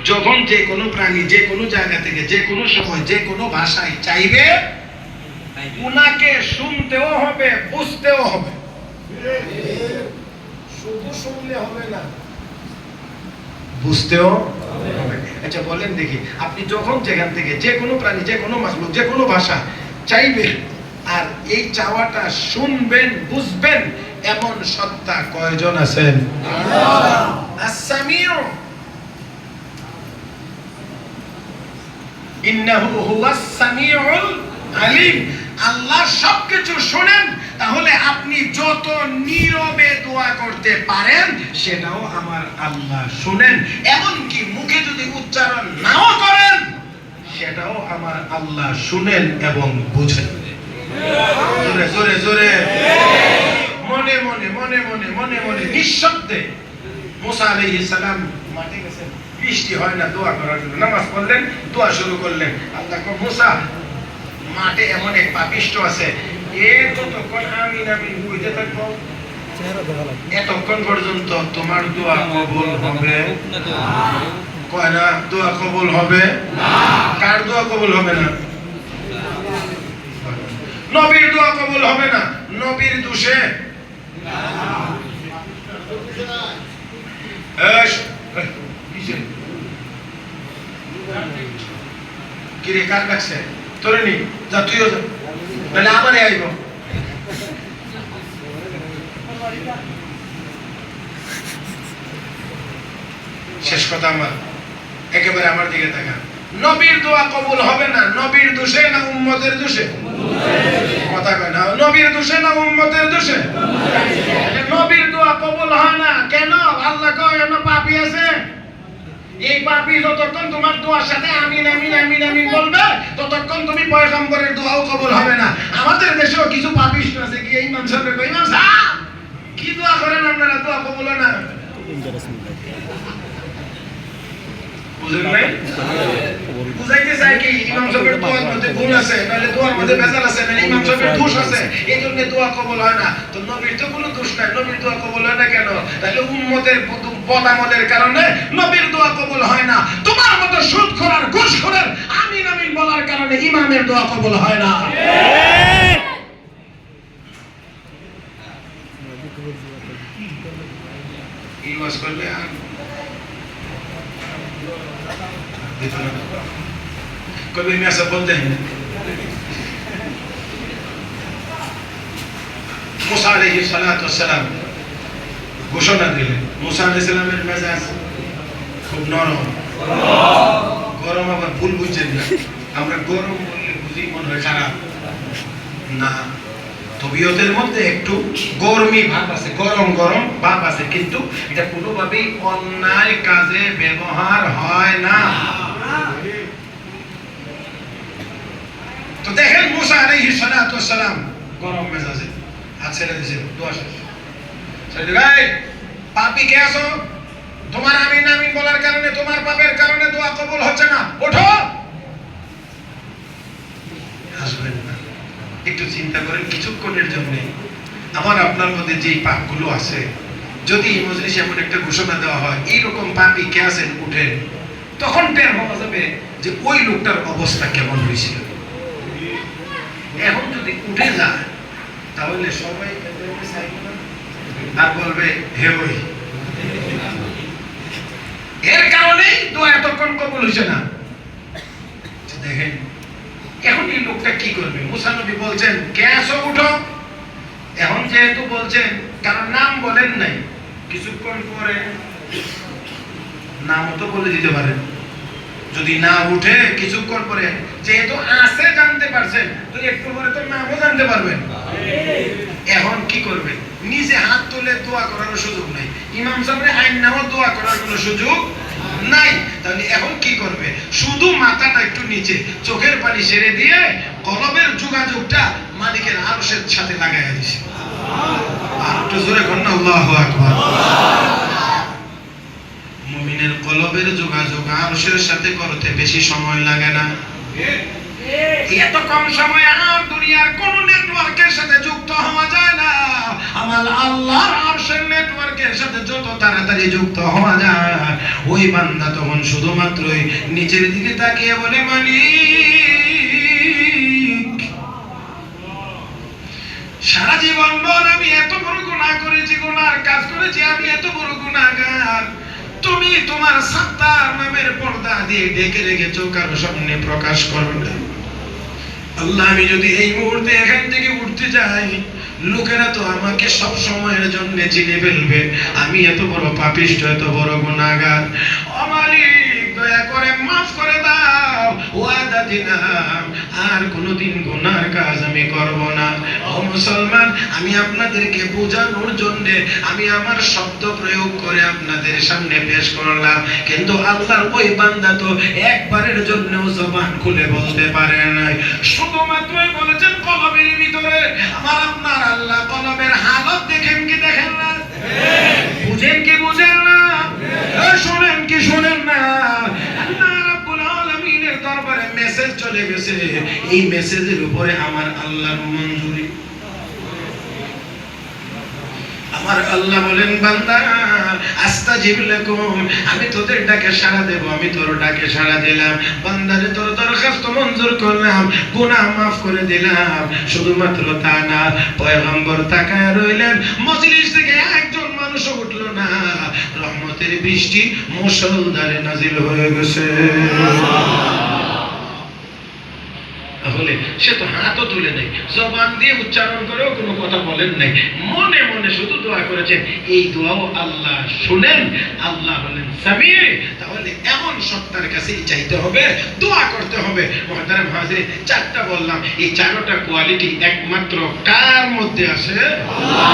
যখন যে কোনো প্রাণী যে কোনো জায়গা থেকে যে কোনো সময় যে কোনো ভাষায় চাইবে, উনাকে শুনতেও হবে, বুঝতেও হবে। শুধু শুনলে হবে না, বুঝতেও হবে। আচ্ছা বলেন দেখি, আপনি যখন যেখান থেকে যে কোনো প্রাণী, যে কোনো মাখলুক, যে কোনো ভাষা চাইবেন, আর এই চাওয়াটা শুনবেন, বুঝবেন, এমন সত্তা কয়জন আছেন? আস-সামিউ, ইন্নাহু হুয়াস সামিউল আলিম। আল্লাহ সবকিছু শুনেন। তাহলে আপনি যত নীরবে দোয়া করতে পারেন সেটাও আমার আল্লাহ শুনেন। এমনকি মুখে যদি উচ্চারণ নাও করেন সেটাও আমার আল্লাহ শুনেন এবং বুঝেন। জোরে জোরে জোরে, মনে মনে মনে মনে মনে মনে নিঃশব্দে মুসা আলাইহিস সালাম মাঠে গেছেন, বৃষ্টি হয় না, দোয়া করার জন্য নামাজ পড়লেন, দোয়া শুরু করলেন। আল্লাহ কয়, মুসা, মাঠে এমন এক পাপিষ্ঠ আছে, কতক্ষণ আমিন আমিন বুঝতে থাকবো, এতক্ষণ পর্যন্ত তোমার দোয়া কবুল হবে? কয় না, দোয়া কবুল হবে না। কার দোয়া কবুল হবে না? নবীর দোয়া কবুল হবে না। নবীর দোষে কিরে, কার ডাকছে? তোরে নি, যা তুইও যা, নাহলে আমারে আইব। শেষ কথা আমার, একেবারে আমার দিকে তাকান। নবীর দোয়া কবুল হবে না, নবীর দোষে না উম্মতের দোষে? কথা কয় না, নবীর দোষে না উম্মতের দোষে? নবীর দোয়া কবুল হয় না কেন? আল্লাহ কয় এমন পাপী আছে, এই পাপী যতক্ষণ তোমার দোয়ার সাথে আমিন আমিন আমিন আমিন বলবে ততক্ষণ তুমি পয়গম্বরের দোয়াও কবুল হবে না। আমাদের দেশেও কিছু পাপিষ্ট আছে, কি এই মানুষের কই মাসা কি দোয়া করেন আপনারা, দোয়া কবুল না? বুঝেন নাই? বুঝাইতে চাই কি, ইমাম সাহেবের দোয়ার মধ্যে ভুল আছে, নাহলে দোয়ার মধ্যে ভেজাল আছে, নাহলে ইমাম সাহেবের দোষ আছে, এই জন্য দোয়া কবুল হয় না। তো নবীর তো কোনো দোষ নাই, নবীর দোয়া কবুল হয় না কেন? তাহলে উম্মতের বদামলের কারণে নবীর দোয়া কবুল হয় না। তোমার মতো সুদখোর আর ঘুষখোরের আমিন আমিন বলার কারণে ইমামের দোয়া কবুল হয় না। ইওয়াজ করলে আর কবে মেসা বলতে हैं মুসা আলাইহিস সালাতু ওয়াস সালাম ঘোষণা দিলেন। মুসা আলাইহিস সালামের মেজাজ খুব নরম, গরম। আবার ভুল বুঝছেন না, আমরা গরম বললে বুঝি মনে হয় খারাপ না। তবিয়তের মধ্যে একটু গরমি ভাব আছে, গরম গরম ভাব আছে, কিন্তু এটা কোনোভাবেই অন্যায় কাজে ব্যবহার হয় না। তো দেখেন মুসা আলাইহিস সালাতু ওয়াস সালাম গরম মেজাজে হাত ছেড়ে দিয়েছে, দোয়া শেষ। পাপী কে আছো? তোমার আমিন আমিন বলার কারণে, তোমার পাপের কারণে দোয়া কবুল হচ্ছে না, ওঠো। হাসবেন না, একটু চিন্তা করেন কিছুক্ষণের জন্য আমার আপনার মধ্যে যে পাপগুলো আছে, যদি এই মজলিসে এমন একটা ঘোষণা দেওয়া হয় এইরকম পাপী কে আছেন উঠেন, তখন টের পাওয়া যাবে যে ওই লোকটার অবস্থা কেমন হয়েছিল। এখন যদি উঠে যায় তাহলে সবাই আর বলবে হে ওই, এর কারণেই দোয়া এতক্ষণ কবুল হয়েছে না। দেখেন এখন এই লোকটা কি করবে? মুসা নবী বলছেন কে আছো উঠো। এখন যেহেতু বলছেন, কারণ নাম বলেন নাই, কিছুক্ষণ পরে নামও তো বলে দিতে পারেন। যদি না উঠে কিছুক্ষণ পরে যেহেতু আছে জানতে পারছেন, তো একটু পরে তো নামও জানতে পারবেন। এখন কি করবে? নিজে হাত তুলে দোয়া করার সুযোগ নাই, ইমাম সাহেবের আইন নামও দোয়া করার কোনো সুযোগ নাই। তাহলে এখন কি করবে? শুধু মাথাটা একটু নিচে, চোখের পানি ছেড়ে দিয়ে কলবের যোগাযোগটা মালিকের আরশের সাথে লাগাইয়া দিছে। আর একটু জোরে কন্যা আল্লাহু আকবার। মুমিনের কলবের যোগাযোগ আরশের সাথে করতে বেশি সময় লাগে না। এত কম সময় আর দুনিয়ার কোন নেটওয়ার্কের সাথে যুক্ত হওয়া যায় না। আমার আল্লাহর আরশের নেটওয়ার্কের সাথে যত তাড়াতাড়ি যুক্ত হওয়া যায়, ওই বান্দা তখন শুধুমাত্রই নিচের দিকে তাকিয়ে বলে মালিক, সারা জীবন ভর আমি এত বড় গুনাহ করেছি, গুনার কাজ করেছি, আমি এত বড় গুনাহগার, তুমি তোমার সাত্তার নামের পর্দা দিয়ে ঢেকে রেখেছো, কারো সামনে প্রকাশ করবে না। আল্লাহ, আমি যদি এই মুহূর্তে এখান থেকে উঠতে যাই, লোকেরা তো আমাকে সব সময়ের জন্য চিনে ফেলবে, আমি এত বড় পাপিষ্ঠ, এত বড় গুনাহগার। ও মালিক, দয়া করে মাফ করে দাও, ওয়াদা দিলাম আর কোনোদিন গুনার কাজ আমি করব না। ও মুসলমান, আমি আপনাদেরকে বোঝানোর জন্য আমি আমার শব্দ প্রয়োগ করে আপনাদের সামনে পেশ করলাম, কিন্তু আল্লাহর ওই বান্দা তো একবারের জন্যও জবান খুলে বলতে পারে নাই, শুধুমাত্রই বলেছেন কলবের ভিতরে। আমার আপনার আল্লাহ কলবের হালত দেখেন কি দেখেন না? বুঝেন কি বুঝেন না? শোনেন কি শোনেন না? আল্লাহ রাব্বুল আলামিনের দরবারে মেসেজ চলে গেছে, এই মেসেজের উপরে আমার আল্লাহর মঞ্জুরি। আমার আল্লাহ বলেন, বান্দা আস্তাজিব লাকুম, আমি তোদের ডাকে সাড়া দেব, আমি তোর ডাকে সাড়া দিলাম। বান্দারে তোর দরখাস্ত মঞ্জুর করলাম, গুনাহ মাফ করে দিলাম। শুধুমাত্র তা না, পয়গম্বর তাকায় রইলেন, মজলিস থেকে একজন মানুষও উঠলো না, রহমতের বৃষ্টি মুষলধারে নাজিল হয়ে গেছে। তাহলে সে তো হাতও তুলে নেই, জবান দিয়ে উচ্চারণ করেও কোনো কথা বলেন নাই, মনে মনে শুধু দোয়া করেছেন। এই দোয়াও আল্লাহ শুনেন, আল্লাহ বলেন সামি। তাহলে এমন সত্তার কাছেই চাইতে হবে, দোয়া করতে হবে। মুহতারাম হাজিরিন, চারটা বললাম, এই চারটা কোয়ালিটি একমাত্র কার মধ্যে আছে? আল্লাহ।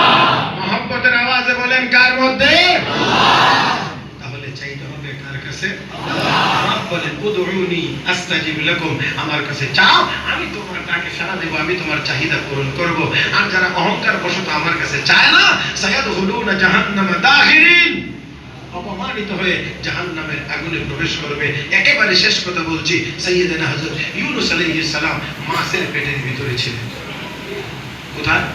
মহব্বতের আওয়াজে বলেন, কার মধ্যে? আল্লাহ। তাহলে চাইতে হবে কার কাছে? আল্লাহ। বলেন উদউনি আস্তাজিব লাকুম, আমার কাছে চাও, আমি তোমার ডাকে সাড়া দেব, আমি তোমার চাহিদা পূরণ করব। আর যারা অহংকার বশত আমার কাছে চায় না, সায়াদখুলুনা জাহান্নামা দাখিরিন, অপমান অপমানিত হয়ে জাহান্নামের আগুনে প্রবেশ করবে। একেবারে শেষ কথা বলছি, সাইয়েদনা হযরত ইউনূস আলাইহিস সালাম মাছের পেটের ভিতরে ছিলেন। কোথায়?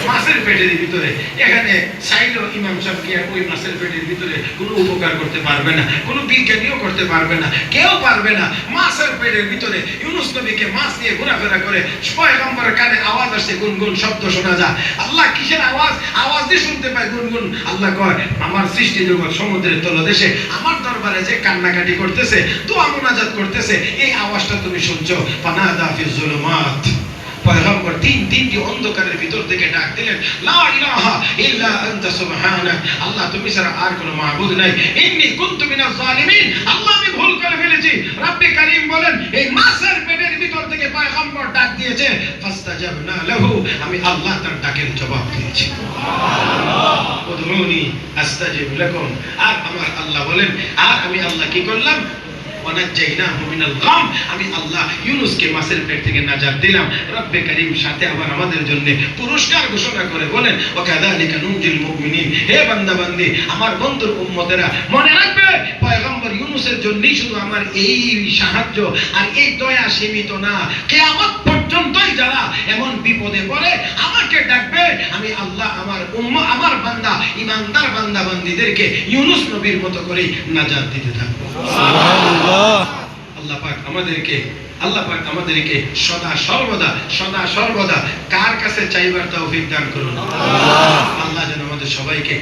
মাছের পেটের ভিতরে। এখানে চাইলেও ইমাম সাহেব কি ওই মাছের পেটের ভিতরে কোনো উপকার করতে পারবে না, কোনো বিজ্ঞানীও করতে পারবে না, কেউ পারবে না। মাছের পেটের ভিতরে ইউনূস নবীকে মাছ নিয়ে ঘোরাফেরা করে পয়গম্বরের কানে আওয়াজ আসে, গুনগুন শব্দ শোনা যায়। আল্লাহ কিসের আওয়াজ? আওয়াজ দিয়ে শুনতে পায় গুনগুন। আল্লাহ কয়, আমার সৃষ্টি জগৎ সমুদ্রের তলদেশে আমার দরবারে যে কান্নাকাটি করতেছে, দোয়া মুনাজাত করতেছে, এই আওয়াজটা তুমি শুনছো। ফানাদা ফিজ যুলুমাত, পয়গম্বর তিনটি অন্ধকারের ভিতর থেকে ডাক দিলেন, লা ইলাহা ইল্লা আনতা সুবহানাক, আল্লাহ তুমি ছাড়া আর কোনো মাবুদ নাই। ইন্নী কুনতু মিনাজ জালিমিন, আল্লাহ আমি ভুল করে ফেলেছি। রব্বে কারীম বলেন, এই মাছের পেটের ভিতর থেকে পয়গম্বর ডাক দিয়েছে, ফাস্তাজাবনা লাহু, আমি আল্লাহ তার ডাকের জবাব দিয়েছি। সুবহানাল্লাহ। উদউনি আস্তাজিব লাকুম, আর আমার আল্লাহ বলেন, আর আমি আল্লাহ কি করলাম? ওয়ানাজ্জাইনাহু মিনাল গাম, আমি আল্লাহ ইউনূসকে মাছের পেট থেকে নাজাত দিলাম। রব্বে কারীম সাথে আবার আমাদের জন্য পুরস্কার ঘোষণা করে বলেন, ওয়া কাযালিকা নুনজিল মুমিনিন, হে বান্দা বান্দি, আমার বন্ধুর উম্মতেরা মনে রাখবে, পয়গম্বর ইউনূসের জন্যই শুধু আমার এই সাহায্য আর এই দয়া সীমিত না, কিয়ামত পর্যন্তই যারা এমন বিপদে পড়ে আমাকে ডাকবে, আমি আল্লাহ আমার আমার বান্দা ঈমানদার বান্দা বান্দীদেরকে ইউনূস নবীর মতো করে নাজাত দিতে থাকবো। সুবহানাল্লাহ। আল্লাহ পাক আমাদেরকে সদা সর্বদা কার কাছে চাইবার তৌফিক দান করুন। আল্লাহ যেন আমাদের সবাইকে